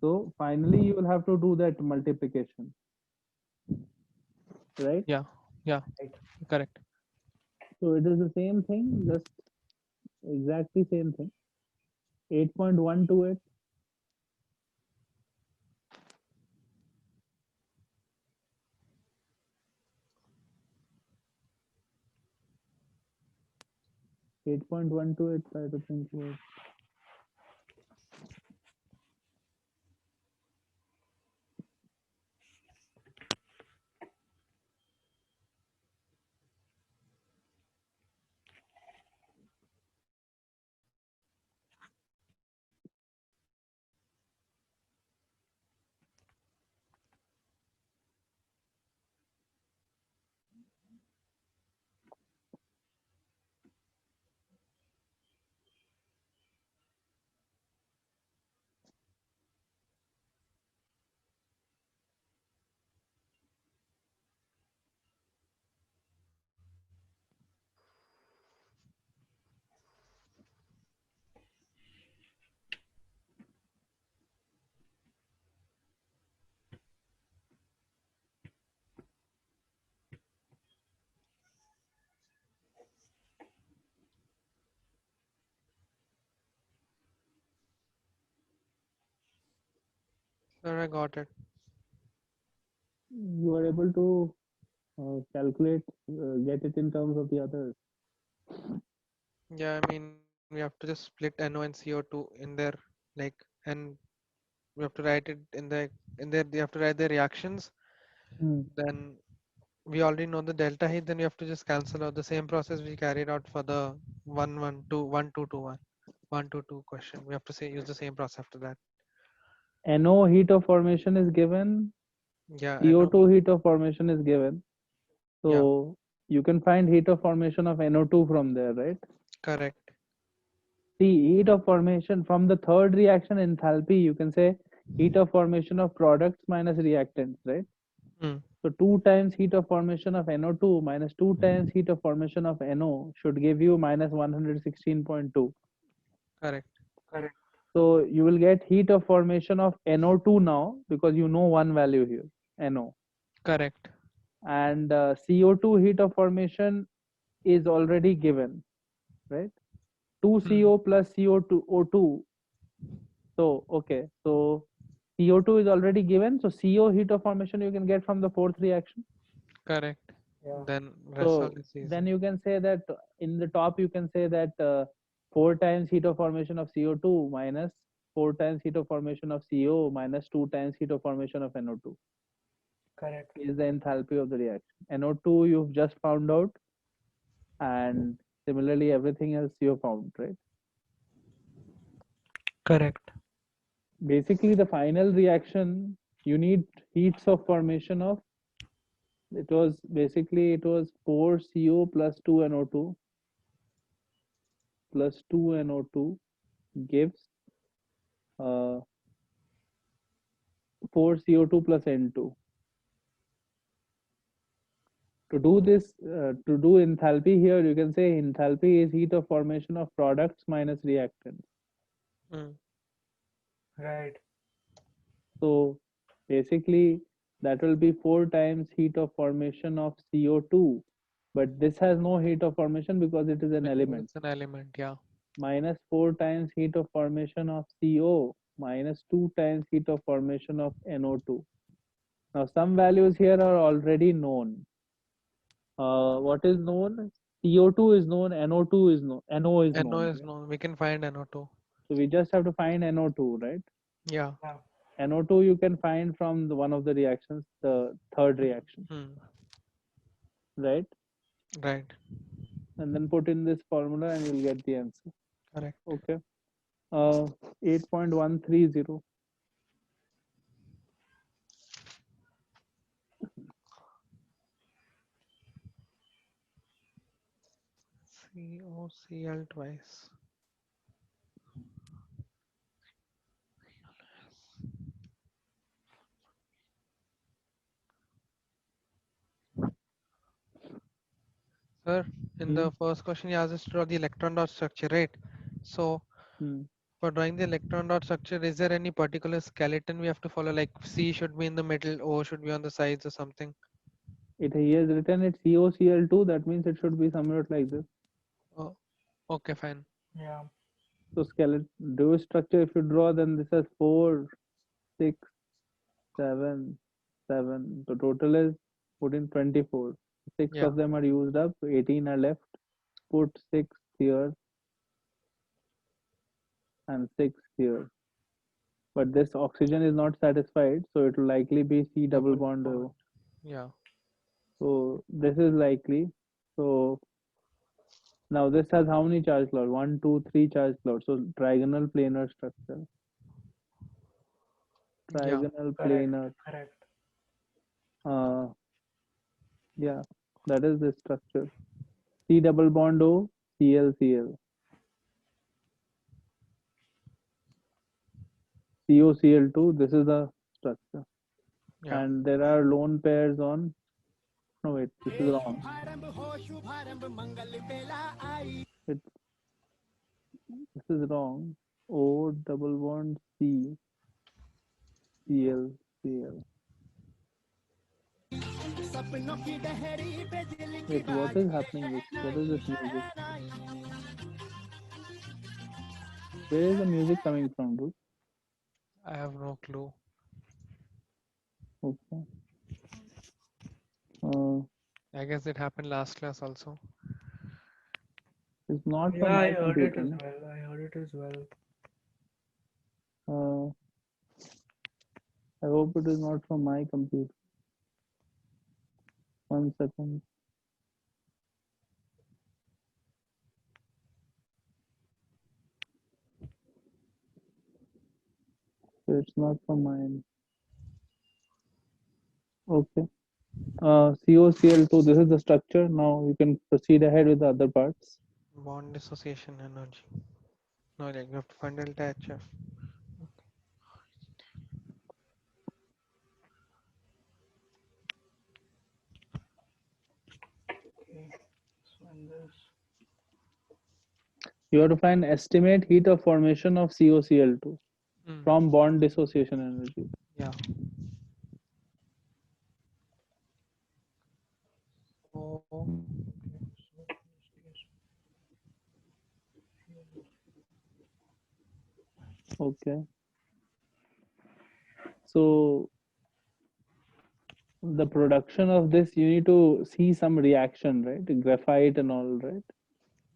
So finally, you will have to do that multiplication, right? Yeah. Yeah. Right. Correct. So it is the same thing, just exactly same thing. 8.128. 8.128. Try to think about. Sir, I got it. You are able to calculate, get it in terms of the others. Yeah, I mean, we have to just split NO and CO2 in there, like, and we have to write it in there. You have to write the reactions. Hmm. Then we already know the delta heat. Then we have to just cancel out the same process we carried out for the 1 1 2 1 2 2 1 question. We have to say use the same process after that. NO heat of formation is given, Yeah, NO. CO2 heat of formation is given. Yeah, So you can find heat of formation of NO2 from there, right? correct. See, heat of formation from the third reaction enthalpy, you can say heat of formation of products minus reactants, right? Hmm. So 2 times heat of formation of NO2 minus 2 times heat of formation of NO should give you minus 116.2. Correct. Correct. So you will get heat of formation of NO2 now because you know one value here, NO. Correct. And CO2 heat of formation is already given, right? 2CO Hmm. plus CO2 O2. So okay, so CO2 is already given. So CO heat of formation you can get from the fourth reaction. Correct. Yeah. Then rest all So is then easy. you can say that in the top you can say that 4 times heat of formation of CO2 minus 4 times heat of formation of CO minus 2 times heat of formation of NO2. Correct. is the enthalpy of the reaction. NO2 you've just found out, and similarly everything else you have found, right? Correct. Basically the final reaction, you need heats of formation of, it was 4 CO plus 2 NO2 plus 2 NO2 gives 4 CO2 plus N2. To do this, to do enthalpy here, you can say enthalpy is heat of formation of products minus reactants. Mm. Right. So basically that will be 4 times heat of formation of CO2, but this has no heat of formation because it is an Because element. it's an element, yeah. Minus 4 times heat of formation of CO minus 2 times heat of formation of NO2. Now some values here are already known. What is known? CO2 is known, NO2 is known, NO is NO known. is known. We can find NO2. So we just have to find NO2, right? Yeah. Yeah. NO2 you can find from one of the reactions, the third reaction, right? Right. And then put in this formula and you'll get the answer. Correct. Okay. 8.130. COCl twice. Sir, in the first question you asked us to draw the electron dot structure, right? So for drawing the electron dot structure, is there any particular skeleton we have to follow? Like C should be in the middle, O should be on the sides or something? He has written it COCl2, that means it should be somewhat like this. Oh, okay, fine. Yeah. So skeleton, do structure, if you draw, then this has 4, 6, 7, 7. The total is put in 24. 6 Yeah. of them are used up, 18 are left. Put 6 here and 6 here. But this oxygen is not satisfied, so it will likely be C double bond O. Yeah. So this is likely. So now this has how many charge clouds? 1, 2, 3 charge clouds. So trigonal planar structure. Yeah. Trigonal Correct. planar. Correct. Yeah, that is the structure. C double bond O, Cl, Cl. COCl2, this is the structure. Yeah. And there are lone pairs on, no wait, this is wrong. This is wrong. O double bond C, Cl, Cl. Wait, what is happening? What is this music? Where is the music coming from, dude? I have no clue. Okay. I guess it happened last class also. It's not from Yeah, I my heard it computer. as well. I heard it as well. I hope it is not from my computer. 1 second. So it's not from mine. Okay. COCl2, this is the structure. Now you can proceed ahead with the other parts. Bond dissociation energy. No, like you have to find delta HF. Okay. So in this. You have to find estimate heat of formation of COCl2 from bond dissociation energy. Yeah. So Okay. So the production of this, you need to see some reaction, right? Graphite and all, right?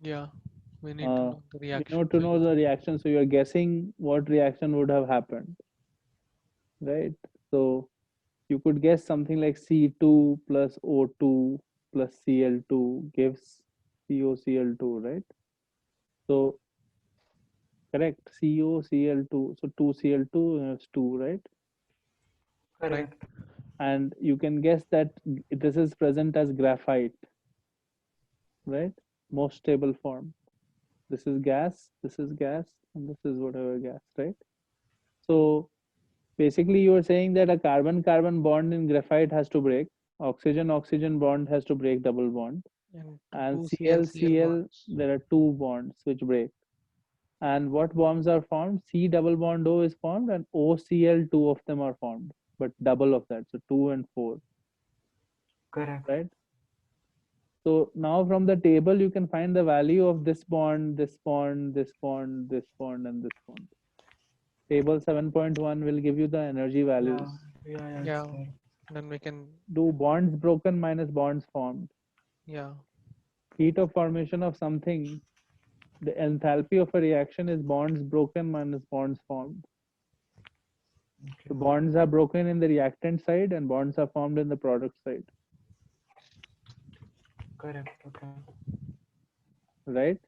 yeah, we need to know the We reaction. need to know the reaction. So you're guessing what reaction would have happened, right? So you could guess something like C2 plus O2 plus Cl2 gives CoCl2, right? So correct, CoCl2. So 2Cl2 is 2, right? Right. Correct. And you can guess that this is present as graphite, right? Most stable form. This is gas, and this is whatever gas, right? So basically, you are saying that a carbon-carbon bond in graphite has to break. Oxygen-oxygen bond has to break double bond. And And two Cl Cl-Cl, bonds. there are two bonds which break. And what bonds are formed? C double bond O is formed, and OCl, two of them are formed, but double of that, so 2 and 4, Correct. right? So now from the table, you can find the value of this bond, this bond, this bond, this bond, and this bond. Table 7.1 will give you the energy values. Yeah, it's Yeah. there. Then we can. Do bonds broken minus bonds formed. Yeah. Heat of formation of something, the enthalpy of a reaction is bonds broken minus bonds formed. Okay. So bonds are broken in the reactant side and bonds are formed in the product side, Correct. Okay. right?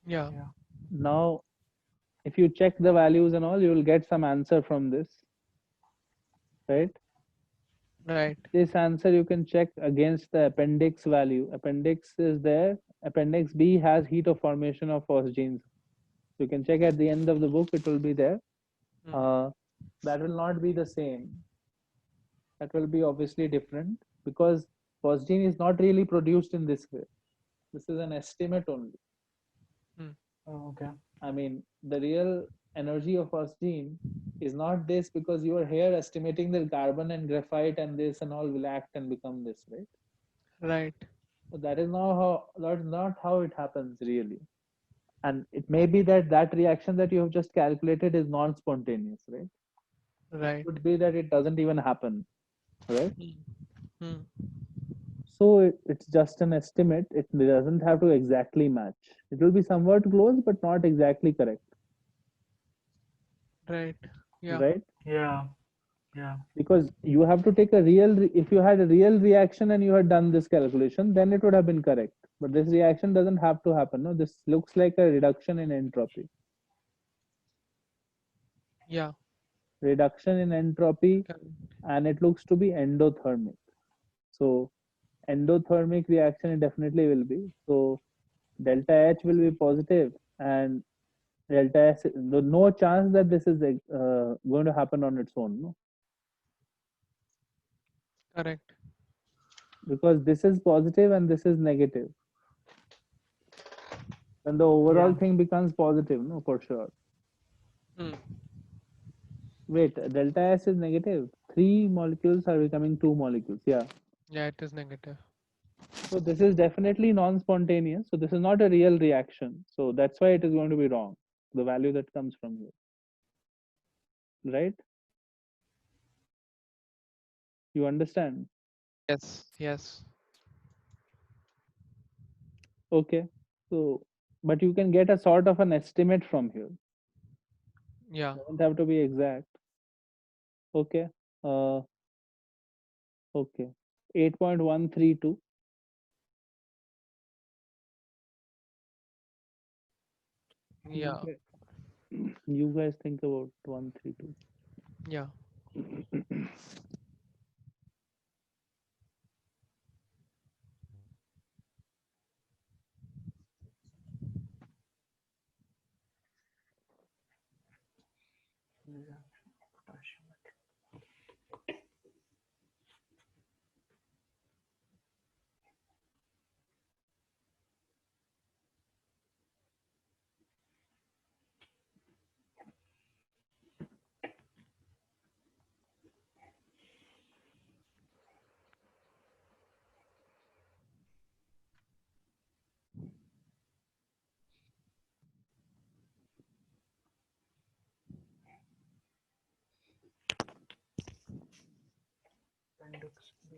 Yeah. Yeah. Now, if you check the values and all, you will get some answer from this, right? Right. This answer you can check against the appendix value. Appendix is there. Appendix B has heat of formation of phosgenes. You can check at the end of the book, it will be there. Mm. That will not be the same. That will be obviously different because phosgene is not really produced in this way. This is an estimate only. Oh, okay. I mean, the real energy of phosgene is not this because you are here estimating that carbon and graphite and this and all will act and become this, right? Right. So that's not how it happens really. And it may be that that reaction that you have just calculated is non-spontaneous, right? Right. Could be that it doesn't even happen, right? Mm. Mm. So it's just an estimate. It doesn't have to exactly match. It will be somewhat close, but not exactly correct, Right. Yeah. right? Yeah. Yeah. Because you have to take a if you had a real reaction and you had done this calculation, then it would have been correct. But this reaction doesn't have to happen. No, this looks like a reduction in entropy. Yeah. Reduction in entropy, Can- and it looks to be endothermic. So endothermic reaction it definitely will be. So delta H will be positive, and delta S, no chance that this is going to happen on its own, no? Correct. Because this is positive and this is negative. Then the overall Yeah. thing becomes positive, no, for sure. Mm. Wait, delta S is negative. 3 molecules are becoming 2 molecules. Yeah. Yeah, it is negative. So this is definitely non-spontaneous. So this is not a real reaction. So that's why it is going to be wrong. The value that comes from here, right? You understand? Yes. Yes. Okay. So, but you can get a sort of an estimate from here. Yeah. Doesn't have to be exact. Okay. Uh, okay. 8.132. Yeah. You guys think about 132. Yeah. Yeah. Potassium. Appendix B.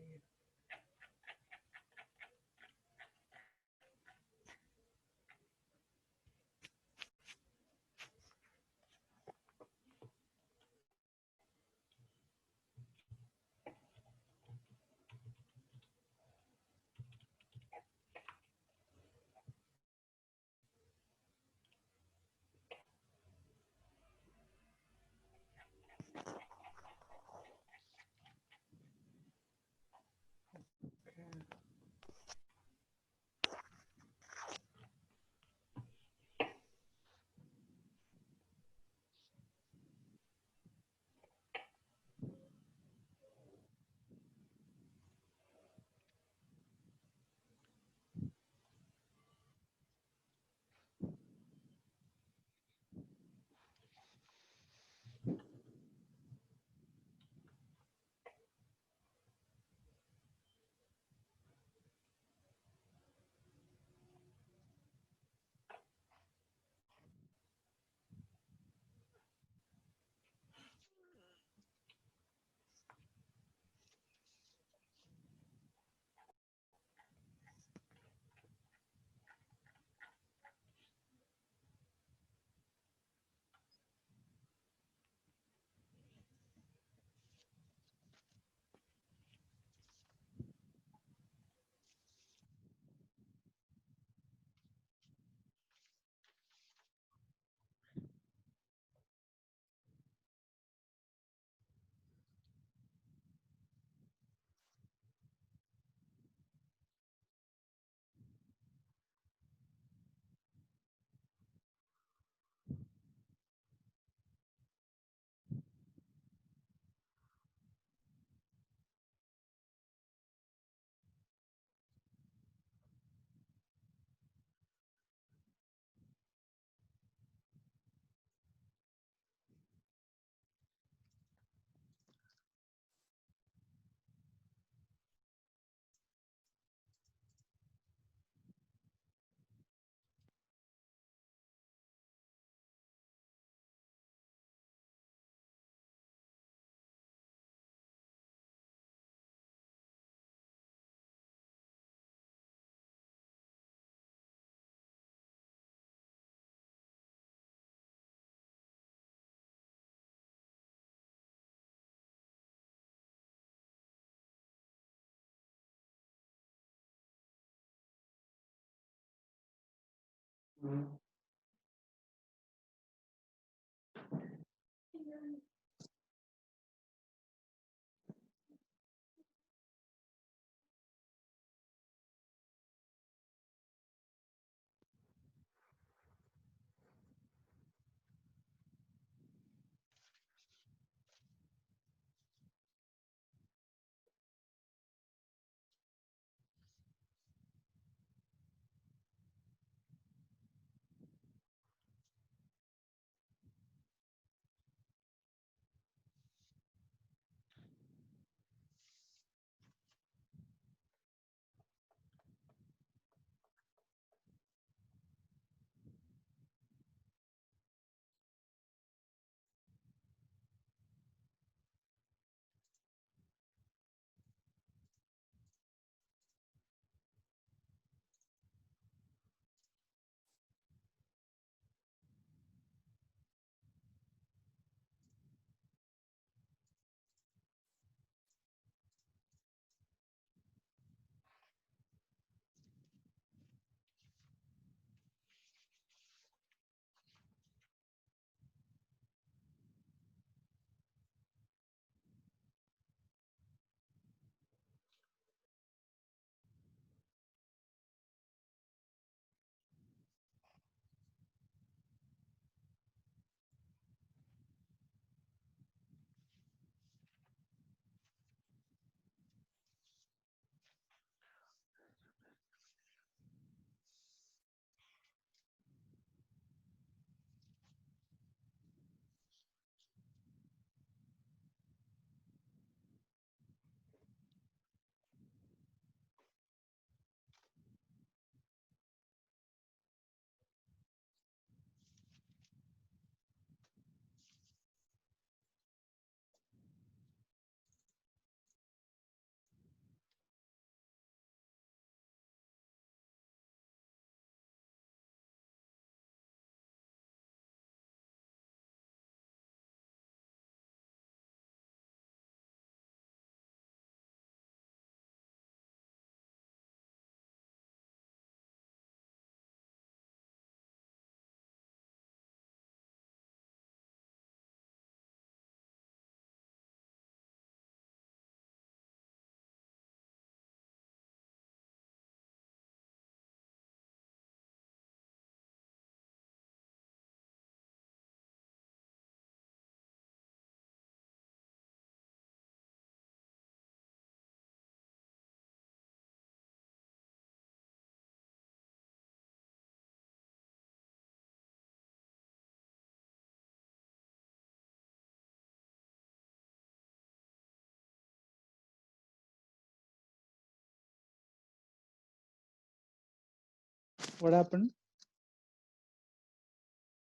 What happened?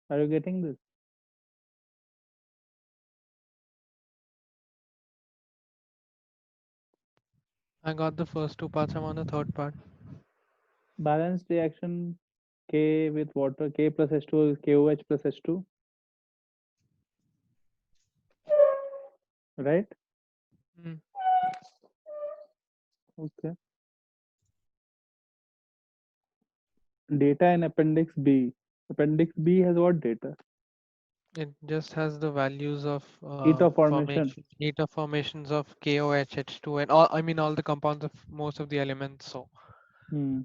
Are you getting this? I got the first two parts. I'm on the third part. Balanced reaction K with water, K plus H2 is KOH plus H2, right? Mm. Okay. Data in Appendix B. Appendix B has what data? It just has the values of Heat of formation. heat of formations of KOH, H2, and all. I mean, all the compounds of most of the elements. So Hmm.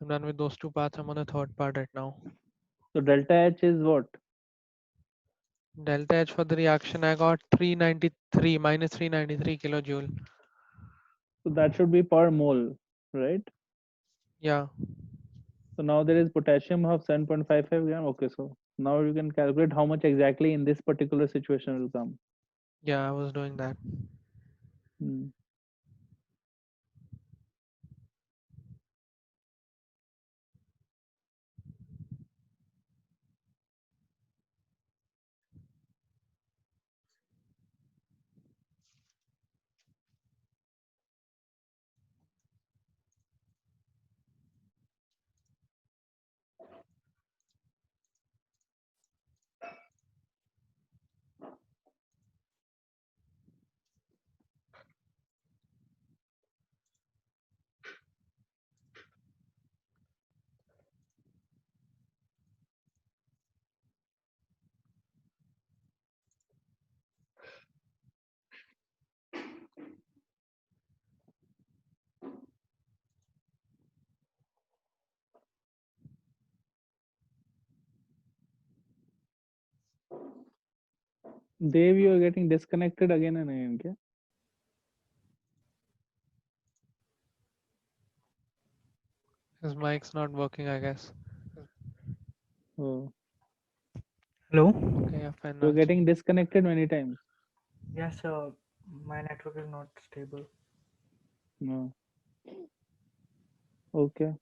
I'm done with those two parts. I'm on the third part right now. So delta H is what? Delta H for the reaction, I got 393 minus 393 kilojoule. So that should be per mole, right? Yeah, So now there is potassium of 7.55 gram. Okay, so now you can calculate how much exactly in this particular situation will come. yeah, I was doing that. Hmm. Dev, you are getting disconnected again and again. क्या? His mic's not working, I guess. Oh, Hello? Okay, yeah, fine. you're Now. getting disconnected many times. Yes, my network is not stable. No. Okay.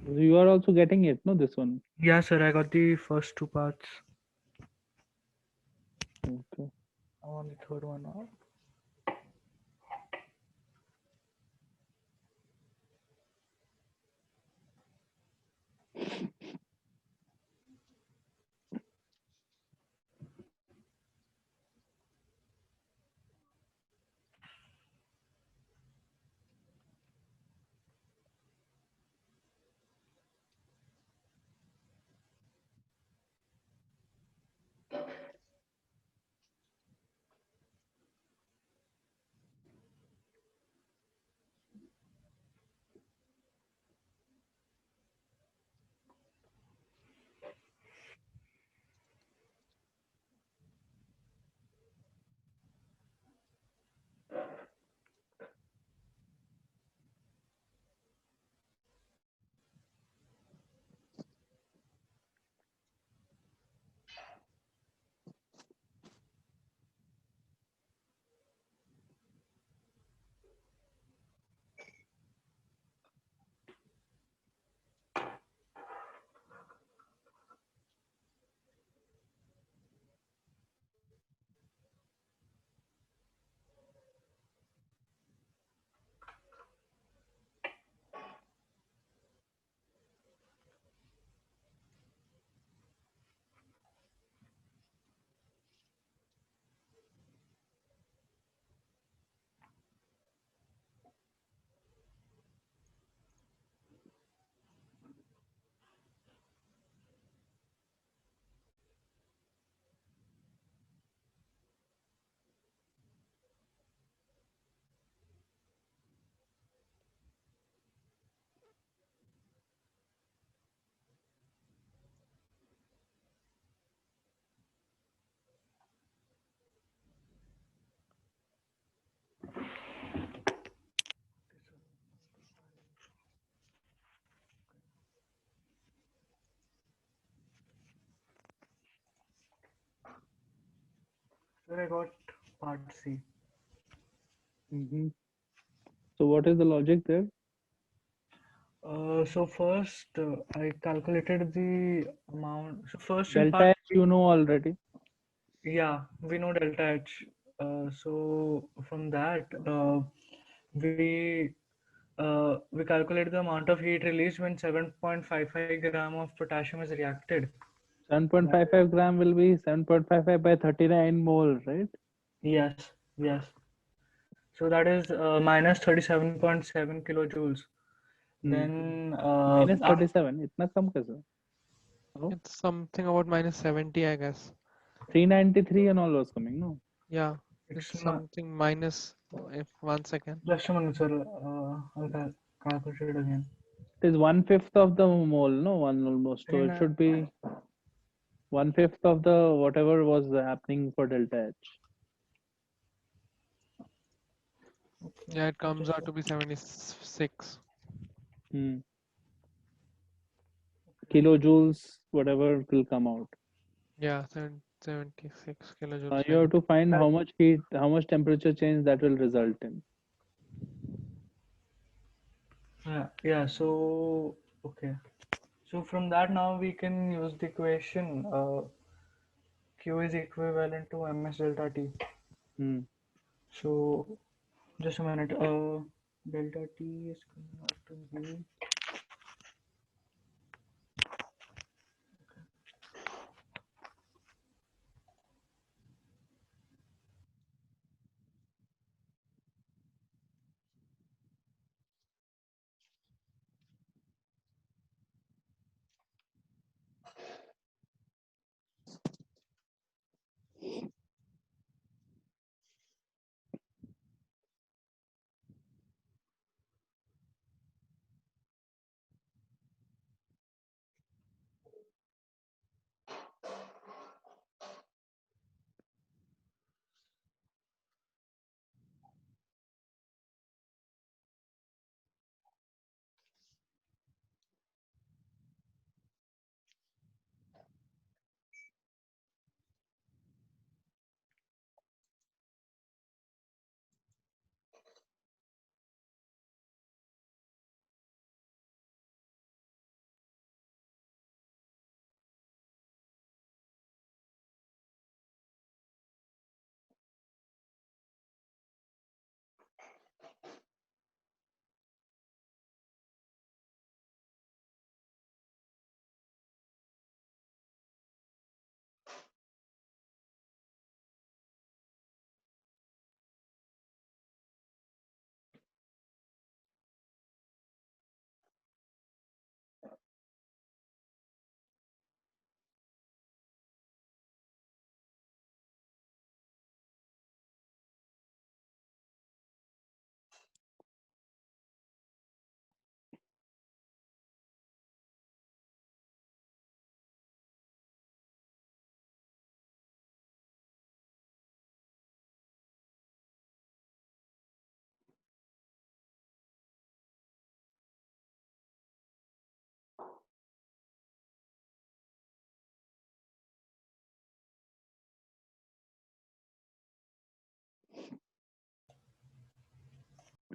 You are also getting it, no? This one. Yeah, sir, I got the first two parts. Okay. I'm on the third one now. Sir, I got part C. Mm-hmm. So what is the logic there? So first, I calculated the amount. So first in Delta part, H you know already. yeah, we know delta H. So from that, we calculate the amount of heat released when 7.55 gram of potassium is reacted. 7.55 gram will be 7.55 by 39 mole, right? Yes, yes. So that is minus 37.7 kilojoules. Hmm. Then Minus 37. इतना कम कैसे? Oh, It's something about minus 70, I guess. 393 and all was coming, no? Yeah, it's it's not something minus. If 1 second. just a minute, sir. I'll calculate it again. It is 1/5 of the mole, no? One almost. So Three it nine. should be 1/5 of the whatever was happening for delta H. Okay, Yeah, it comes just out to be 76. Hmm. Kilojoules, whatever will come out. Yeah, 76 Now kilojoules you like have that. to find that. how much heat, how much temperature change that will result in. Yeah, yeah. So okay. So from that now we can use the equation Q is equivalent to ms delta T. Hmm. So just a minute. Delta T is coming out to be.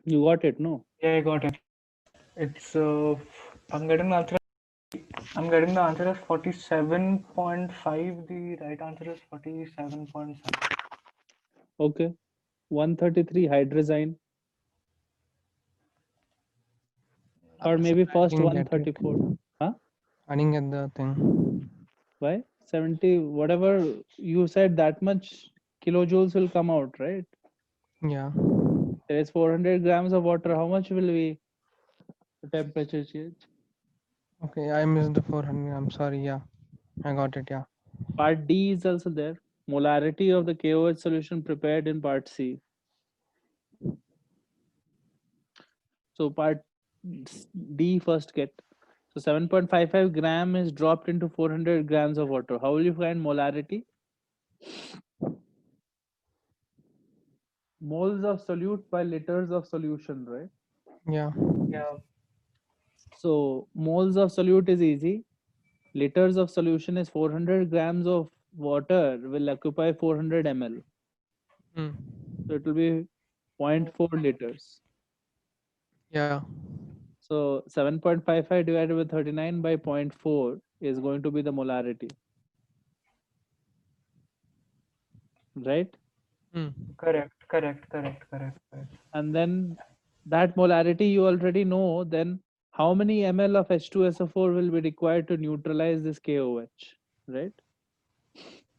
You got it, no? Yeah, I got it. It's I'm getting the answer. I'm getting the answer as 47.5. The right answer is 47.7. Okay. 133 hydrazine, or maybe first Didn't get it. 134. Huh? I didn't get the thing. Why? 70, whatever you said, that much kilojoules will come out, right? Yeah. There is 400 grams of water. How much will be the temperature change? Okay, I missed the 400. I'm sorry. Yeah, I got it. Yeah. Part D is also there. Molarity of the KOH solution prepared in part C. So part D first get. So 7.55 gram is dropped into 400 grams of water. How will you find molarity? Moles of solute by liters of solution, right? Yeah. Yeah, So moles of solute is easy. Liters of solution is 400 grams of water will occupy 400 ml. Hmm. So it will be zero point 0.4 liters. Yeah. So 7.55 divided by 39 by zero point 0.4 is going to be the molarity, right? Hmm. correct. And then that molarity you already know, then how many ml of H2SO4 will be required to neutralize this KOH, right?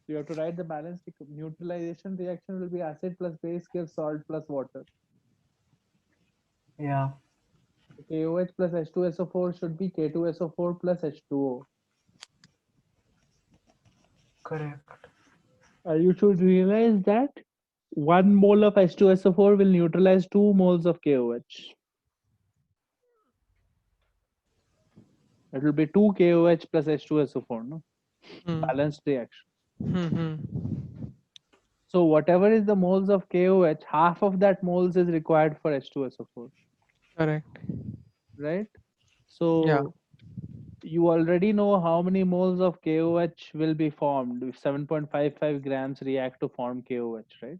You have to write the balanced neutralization reaction will be acid plus base gives salt plus water. Yeah, KOH plus H2SO4 should be K2SO4 plus H2O. correct. You should realize that 1 mole of H2SO4 will neutralize 2 moles of KOH. It will be 2 KOH plus H2SO4, no? Hmm. Balanced reaction. Hmm. Hmm. So whatever is the moles of KOH, half of that moles is required for H2SO4, Correct. right? Yeah. So you already know how many moles of KOH will be formed if 7.55 grams react to form KOH, right?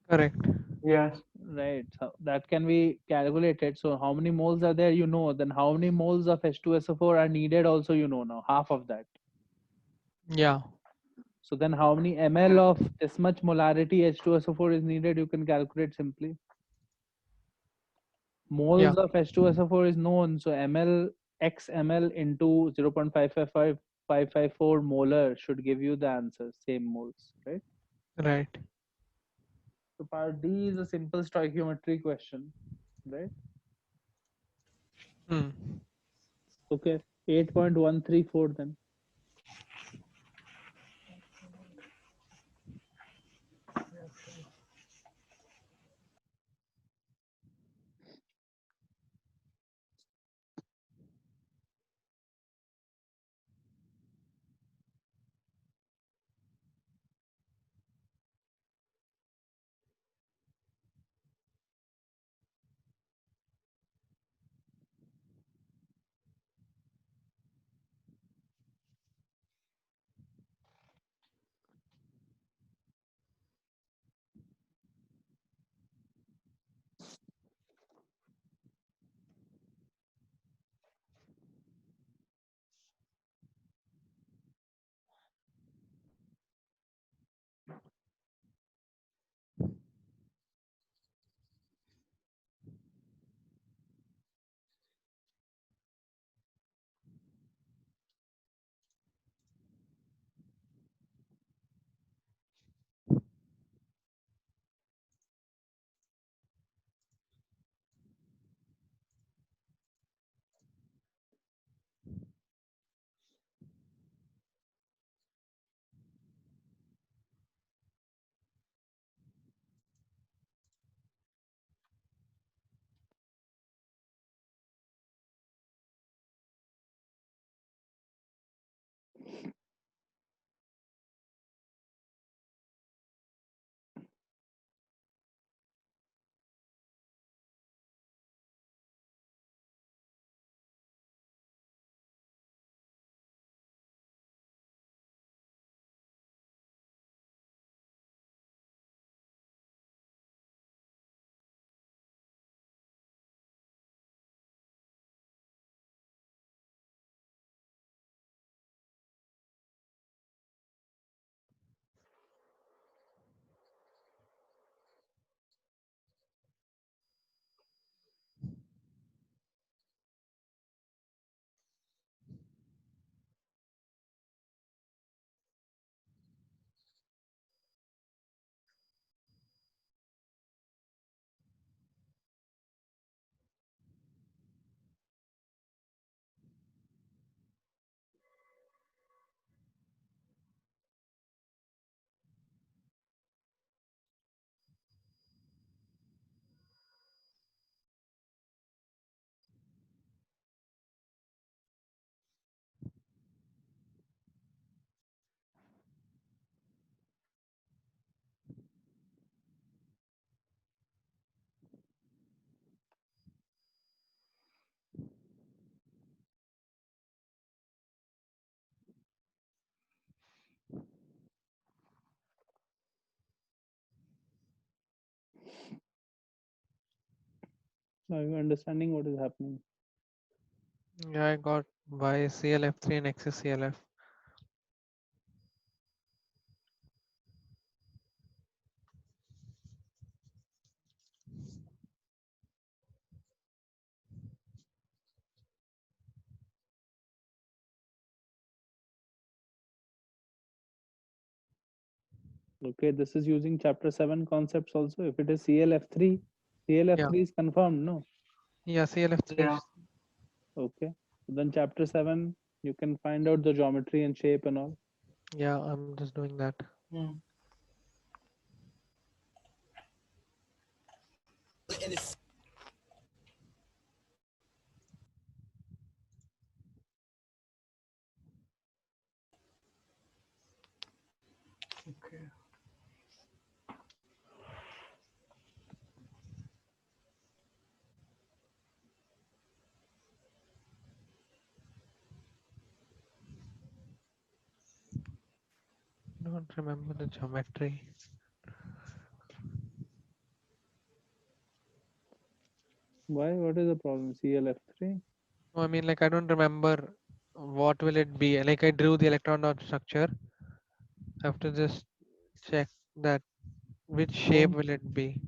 Correct. Yes, Right. So that can be calculated. So how many moles are there, you know, then how many moles of H2SO4 are needed also, you know, now half of that. Yeah. So then how many ml of this much molarity H2SO4 is needed, you can calculate simply. Yeah. Moles of H2SO4 is known, so ml x ml into 0.5554 molar should give you the answer, same moles, right? Right. So part D is a simple stoichiometry question, right? Hmm. Okay, 8.134 then. Are you understanding what is happening? Yeah, I got Y CLF3 and X is CLF. Okay, this is using chapter 7 concepts also. If it is CLF3, Yeah, CLF3 is confirmed, no? yeah, CLF3. Yeah. Okay. So then chapter 7, you can find out the geometry and shape and all. Yeah, I'm just doing that. Hmm. Okay. Don't remember the geometry. Why? What is the problem? CLF3? No, I mean, like, I don't remember what will it be. Like, I drew the electron dot structure. I have to just check that which shape Don't, will it be.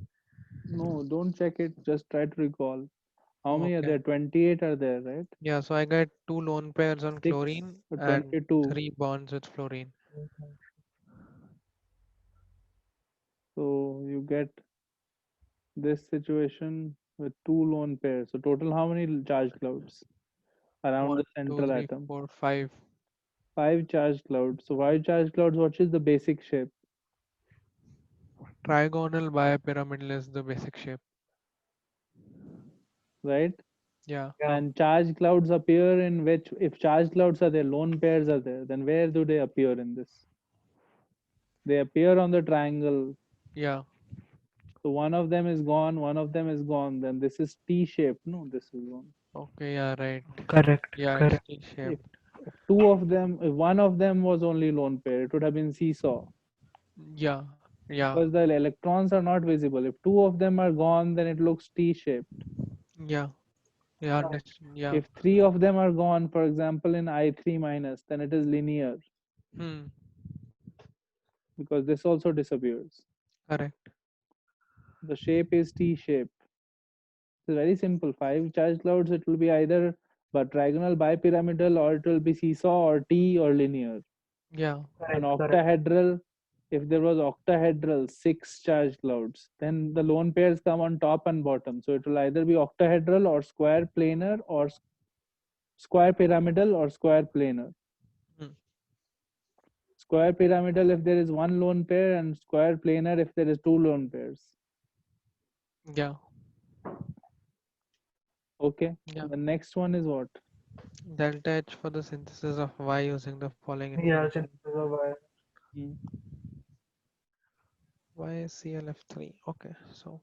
no, don't check it. Just try to recall. How many are Okay. there? 28 are there, right? Yeah, so I got two lone pairs on 6 chlorine or and 22. three bonds with fluorine. So you get this situation with two lone pairs. So total how many charge clouds around the One, two, central three, atom? four, five. Five charge clouds. So five charge clouds, what is the basic shape, Trigonal bipyramidal is the basic shape. right? Yeah. Yeah. And charge clouds appear in which, if charge clouds are there, lone pairs are there, then where do they appear in this? They appear on the triangle. Yeah. So one of them is gone, one of them is gone. Then this is T shaped. No, this is one. Okay. Yeah. Right. Correct. Yeah. It's Correct. T-shaped. If two of them, if one of them was only lone pair, it would have been seesaw Yeah. Yeah. because the electrons are not visible. If two of them are gone, then it looks T shaped. Yeah. Yeah. Yeah. Yeah. If three of them are gone, for example, in I3 minus, then it is linear Hmm. because this also disappears. Correct. The shape is T shape. It's very simple. Five charge clouds, it will be either but trigonal bipyramidal, or it will be seesaw or T or linear. Yeah. An Correct. Correct. octahedral, if there was octahedral, six charge clouds, then the lone pairs come on top and bottom. So it will either be octahedral or square planar or square pyramidal or square planar. Hmm. Square pyramidal if there is one lone pair, and square planar if there is two lone pairs. Yeah. Okay. Yeah. The next one is what? Delta H for the synthesis of Y using the following Yeah. information. Synthesis of wire. Hmm. Y is CLF3. Okay. So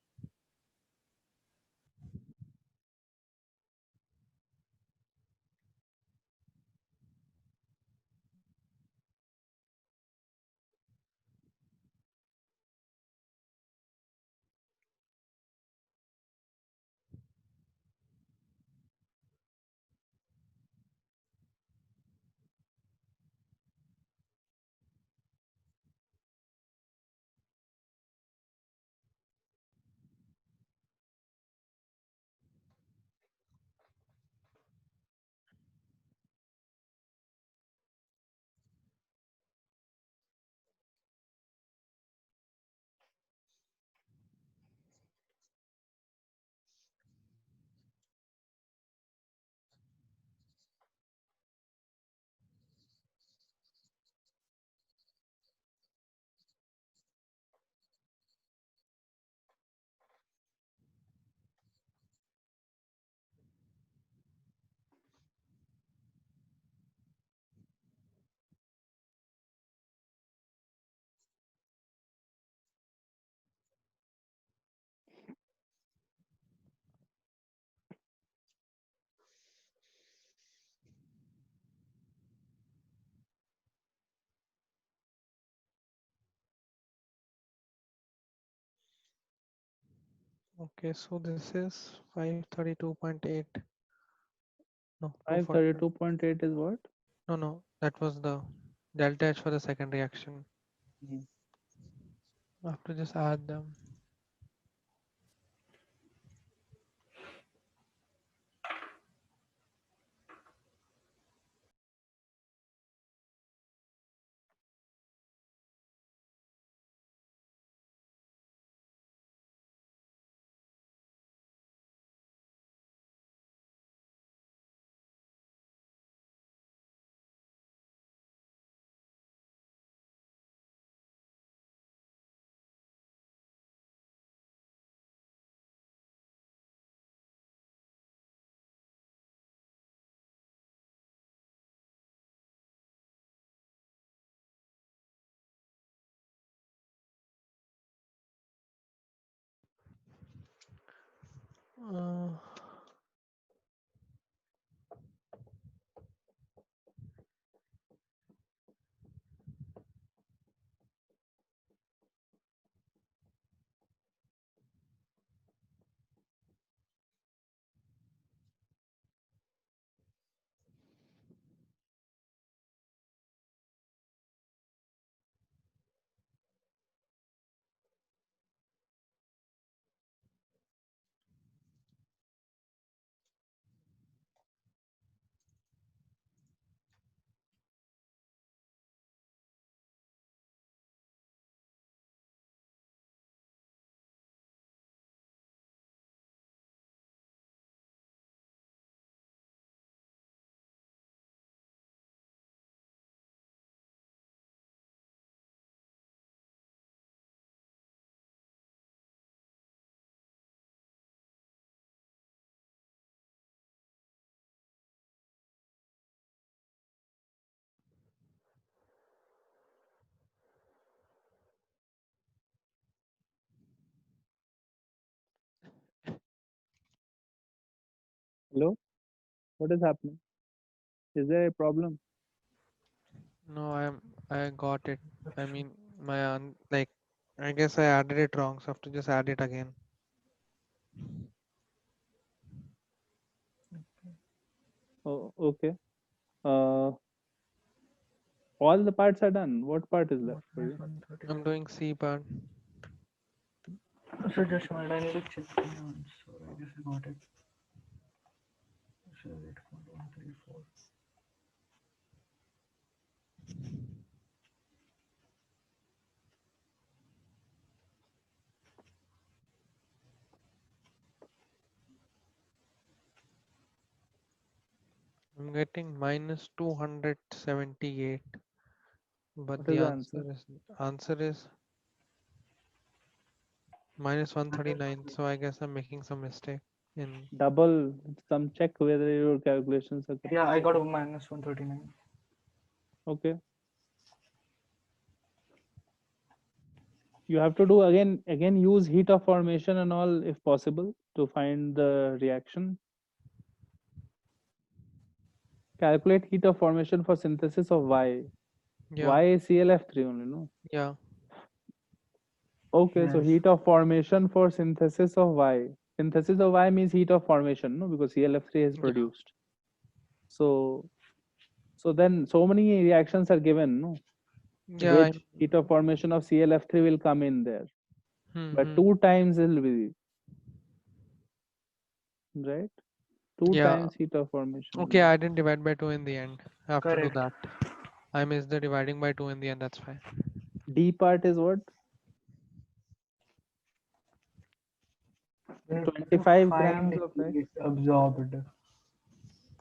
Okay, so this is 532.8. No, 240. 532.8 is what? No, that was the delta H for the second reaction. Mhm. I have to just add them. Uh, Hello? What is happening? Is there a problem? no, I got it. I mean, like, I guess I added it wrong, so I have to just add it again. Oh, okay. Uh, all the parts are done. What part is left for Minus you? I'm 135. doing C part. So just a minute, I need to check my answer. I guess I got it. This is 8.134. I'm getting minus 278, but What the is the answer? answer is minus 139. So I guess I'm making some mistake in. Double some, check whether your calculations are correct. Yeah, I got a minus 139. Okay. You have to do again use heat of formation and all if possible to find the reaction. Calculate heat of formation for synthesis of Y. Yeah, Y is ClF3 only, no? yeah, Okay, so Yes. heat of formation for synthesis of Y. Synthesis of Y means heat of formation, no? Because ClF3 is yeah, produced. So then so many reactions are given, no? yeah. Which heat of formation of ClF3 will come in there. But Hmm. 2 times will be, right? 2 Yeah. times heat of formation will Okay, be. I didn't divide by 2 in the end. I have to do Correct. that. I missed the dividing by 2 in the end. That's fine. D part is what? We need to 25 grams find of X. heat absorbed.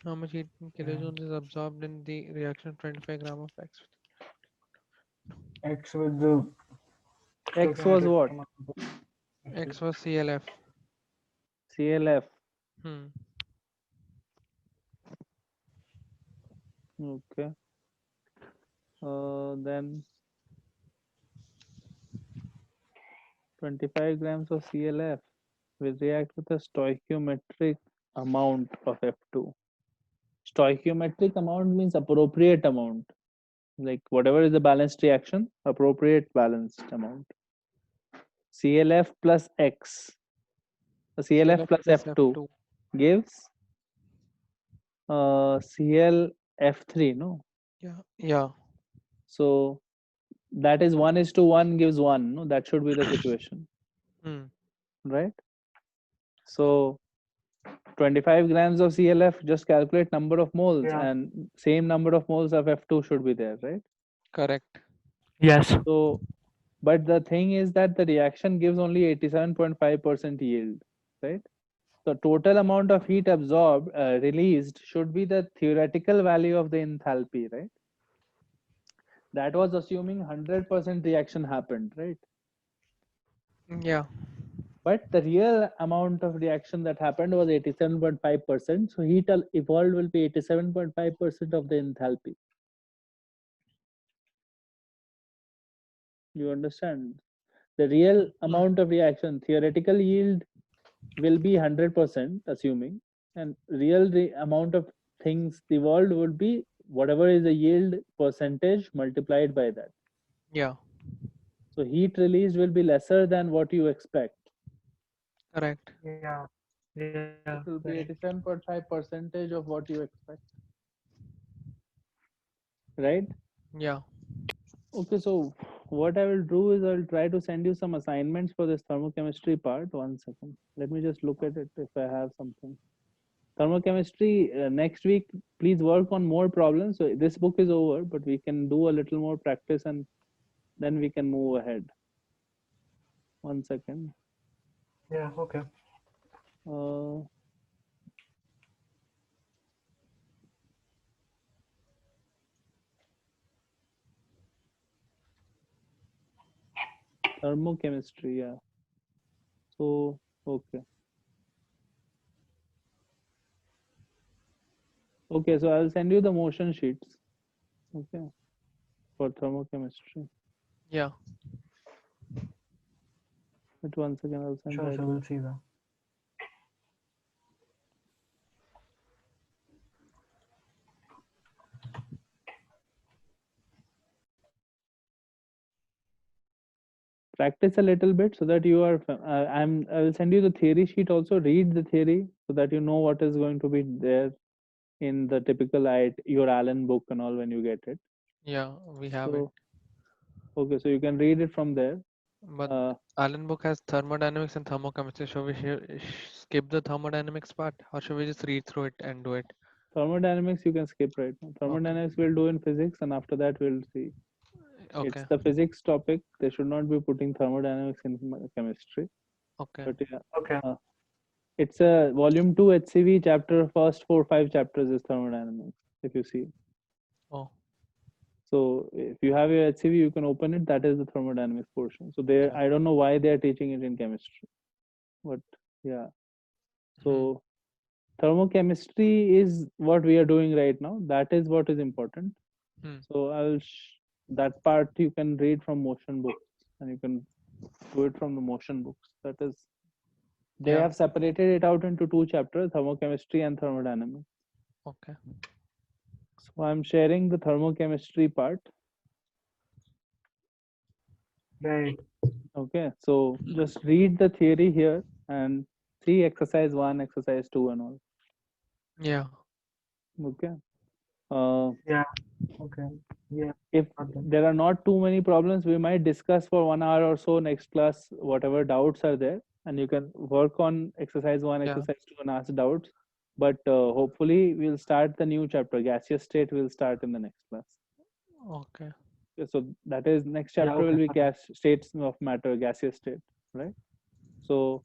How much heat in Yeah. kilojoules is absorbed in the reaction of 25 gram of X? X with the X was stoichiometric what? amount of X X. was CLF. ClF. Hmm. Okay. Then 25 grams of ClF will react with a stoichiometric amount of F2. Stoichiometric amount means appropriate amount. Like whatever is the balanced reaction, appropriate balanced amount. ClF plus X. So CLF plus F2 gives ClF3, no? Yeah. Yeah. So that is 1:1 gives 1, no? That should be the situation, Hmm. right? So 25 grams of CLF, just calculate number of moles, Yeah. and same number of moles of F2 should be there, right? Correct. Yes. So, but the thing is that the reaction gives only 87.5% yield, right? The total amount of heat absorbed, released should be the theoretical value of the enthalpy, right? That was assuming 100% reaction happened, right? Yeah. But the real amount of reaction that happened was 87.5%. So heat evolved will be 87.5% of the enthalpy. You understand? The real amount of reaction, theoretical yield will be 100%, assuming, and real amount of things evolved would be whatever is the yield percentage multiplied by that. Yeah. So heat released will be lesser than what you expect. Correct. Yeah. Yeah. It will Correct. be 87.5% of what you expect, right? Yeah. Okay, so what I will do is I'll try to send you some assignments for this thermochemistry part. 1 second. Let me just look at it if I have something. Thermochemistry, next week, please work on more problems. So this book is over, but we can do a little more practice and then we can move ahead. 1 second. Yeah. Okay. Uh, Thermochemistry, yeah. So, okay. Okay, so I'll send you the motion sheets. Okay, for thermochemistry. Yeah. Wait 1 second, I'll send Sure. right Sure. away. We'll see that. Practice a little bit so that you are I will send you the theory sheet also. Read the theory so that you know what is going to be there in the typical your Allen book and all when you get it. Yeah. We have it. So okay, so you can read it from there. But uh, Allen book has thermodynamics and thermochemistry. Should we skip the thermodynamics part, or should we just read through it and do it? Thermodynamics you can skip right now. Okay. Thermodynamics we'll do in physics, and after that we'll see. It's Okay. the physics topic. They should not be putting thermodynamics in chemistry. Okay. But yeah, Okay. it's a volume 2 HCV chapter. First 4-5 chapters is thermodynamics, if you see. Oh. So if you have your HCV, you can open it. That is the thermodynamics portion. So there, Yeah. I don't know why they are teaching it in chemistry, but yeah. So thermochemistry is what we are doing right now. That is what is important. Hmm. So that part you can read from motion books, and you can do it from the motion books. That is, they Yeah. have separated it out into 2 chapters: thermochemistry and thermodynamics. Okay. So I'm sharing the thermochemistry part. Right. Okay, so just read the theory here and see exercise 1, exercise 2, and all. Yeah. Okay. Uh, Yeah. Okay. Yeah. if Got them. there are not too many problems, we might discuss for 1 hour or so next class whatever doubts are there, and you can work on exercise 1, Yeah. exercise 2, and ask doubts. But hopefully, we'll start the new chapter. Gaseous state will start in the next class. Okay. So that is next Yeah. chapter will Okay. be Got them. states of matter, gaseous state, right? So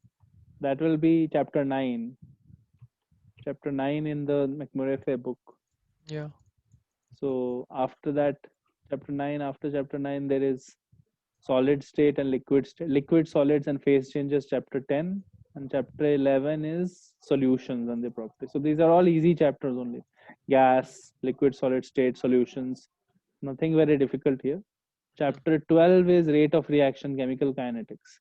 that will be chapter 9 in the McMurray book. Yeah. So after that, after chapter 9 there is solid state and liquid state, liquid solids and phase changes, chapter 10, and chapter 11 is solutions and their properties. So these are all easy chapters only: gas, liquid, solid state, solutions. Nothing very difficult here. Chapter 12 is rate of reaction, chemical kinetics.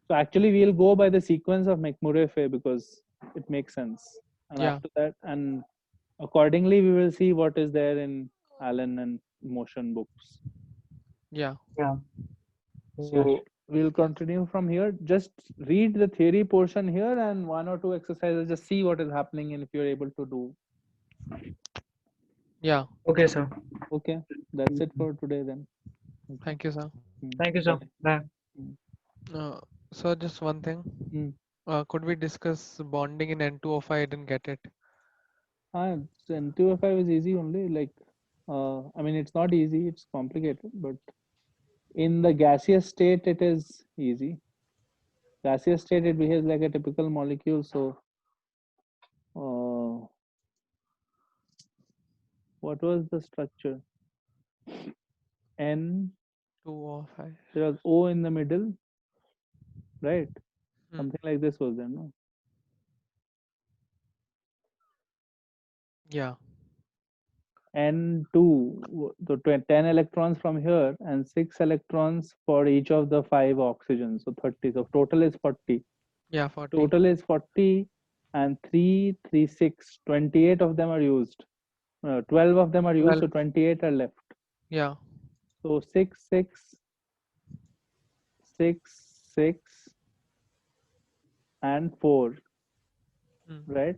So actually we'll go by the sequence of McMurray because it makes sense. And Yeah. after that, and accordingly, we will see what is there in Allen and motion books. Yeah. Yeah. Yes. So we'll continue from here. Just read the theory portion here and one or two exercises. Just see what is happening and if you're able to do. Yeah. Okay, sir. Okay, that's it for today then. Thank you, sir. Thank you, sir. Bye. Bye. So just one thing. Hmm. Could we discuss bonding in N2O5? I didn't get it. So N2O5 is easy only. Like, I mean, it's not easy. It's complicated, but in the gaseous state, it is easy. Gaseous state, it behaves like a typical molecule. So, what was the structure? N, 2O5. there was O in the middle, right? Hmm. Something like this was there, no? Yeah. N2, so 10 electrons from here and 6 electrons for each of the 5 oxygens. So 30. So total is 40. Yeah, 40. Total is 40 and 3, 3, 6. 28 of them are used. 12 of them are used, 12. so 28 are left. Yeah. So 6, 6, 6, 6, and 4, Hmm. right?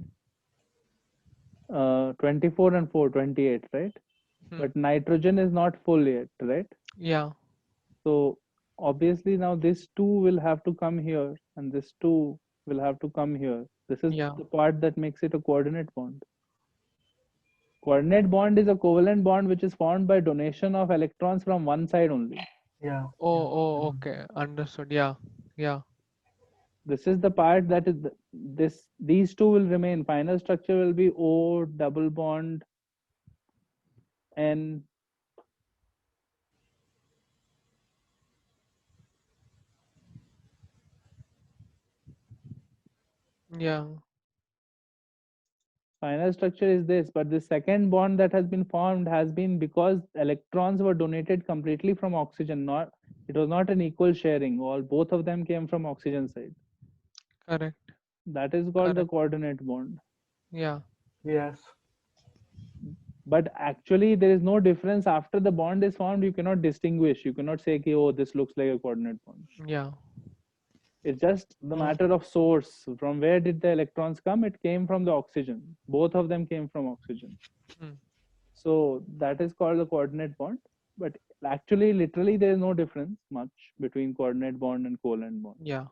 24 and 4, 28, right? Hmm. But nitrogen is not full yet, right? Yeah. So obviously now this 2 will have to come here and this 2 will have to come here. This is Yeah. the part that makes it a coordinate bond. Coordinate bond is a covalent bond which is formed by donation of electrons from one side only. Yeah. Oh, okay. Understood. Yeah. Yeah. This is the part that is these two will remain. Final structure will be O double bond N. Yeah. Final structure is this, but the second bond that has been formed has been because electrons were donated completely from oxygen. Not it was not an equal sharing. Both of them came from oxygen side. Correct. That is called the Correct. coordinate bond. Yeah. Yes. But actually, there is no difference after the bond is formed. You cannot distinguish. You cannot say, okay, oh, this looks like a coordinate bond. Yeah. It's just the No. matter of source. From where did the electrons come? It came from the oxygen. Both of them came from oxygen. Hmm. So that is called the coordinate bond. But actually, literally, there is no difference much between coordinate bond and covalent bond. Yeah.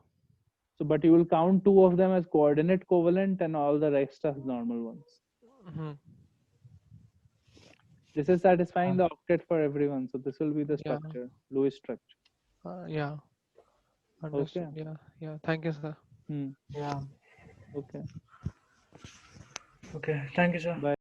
So, but you will count 2 of them as coordinate covalent and all the rest as normal ones. Hmm. This is satisfying the octet for everyone. So this will be the Yeah. structure, Lewis structure. Yeah. Understood. Okay. Yeah. Yeah. Thank you, sir. Hmm. Yeah. Okay. Okay. Thank you, sir. Bye.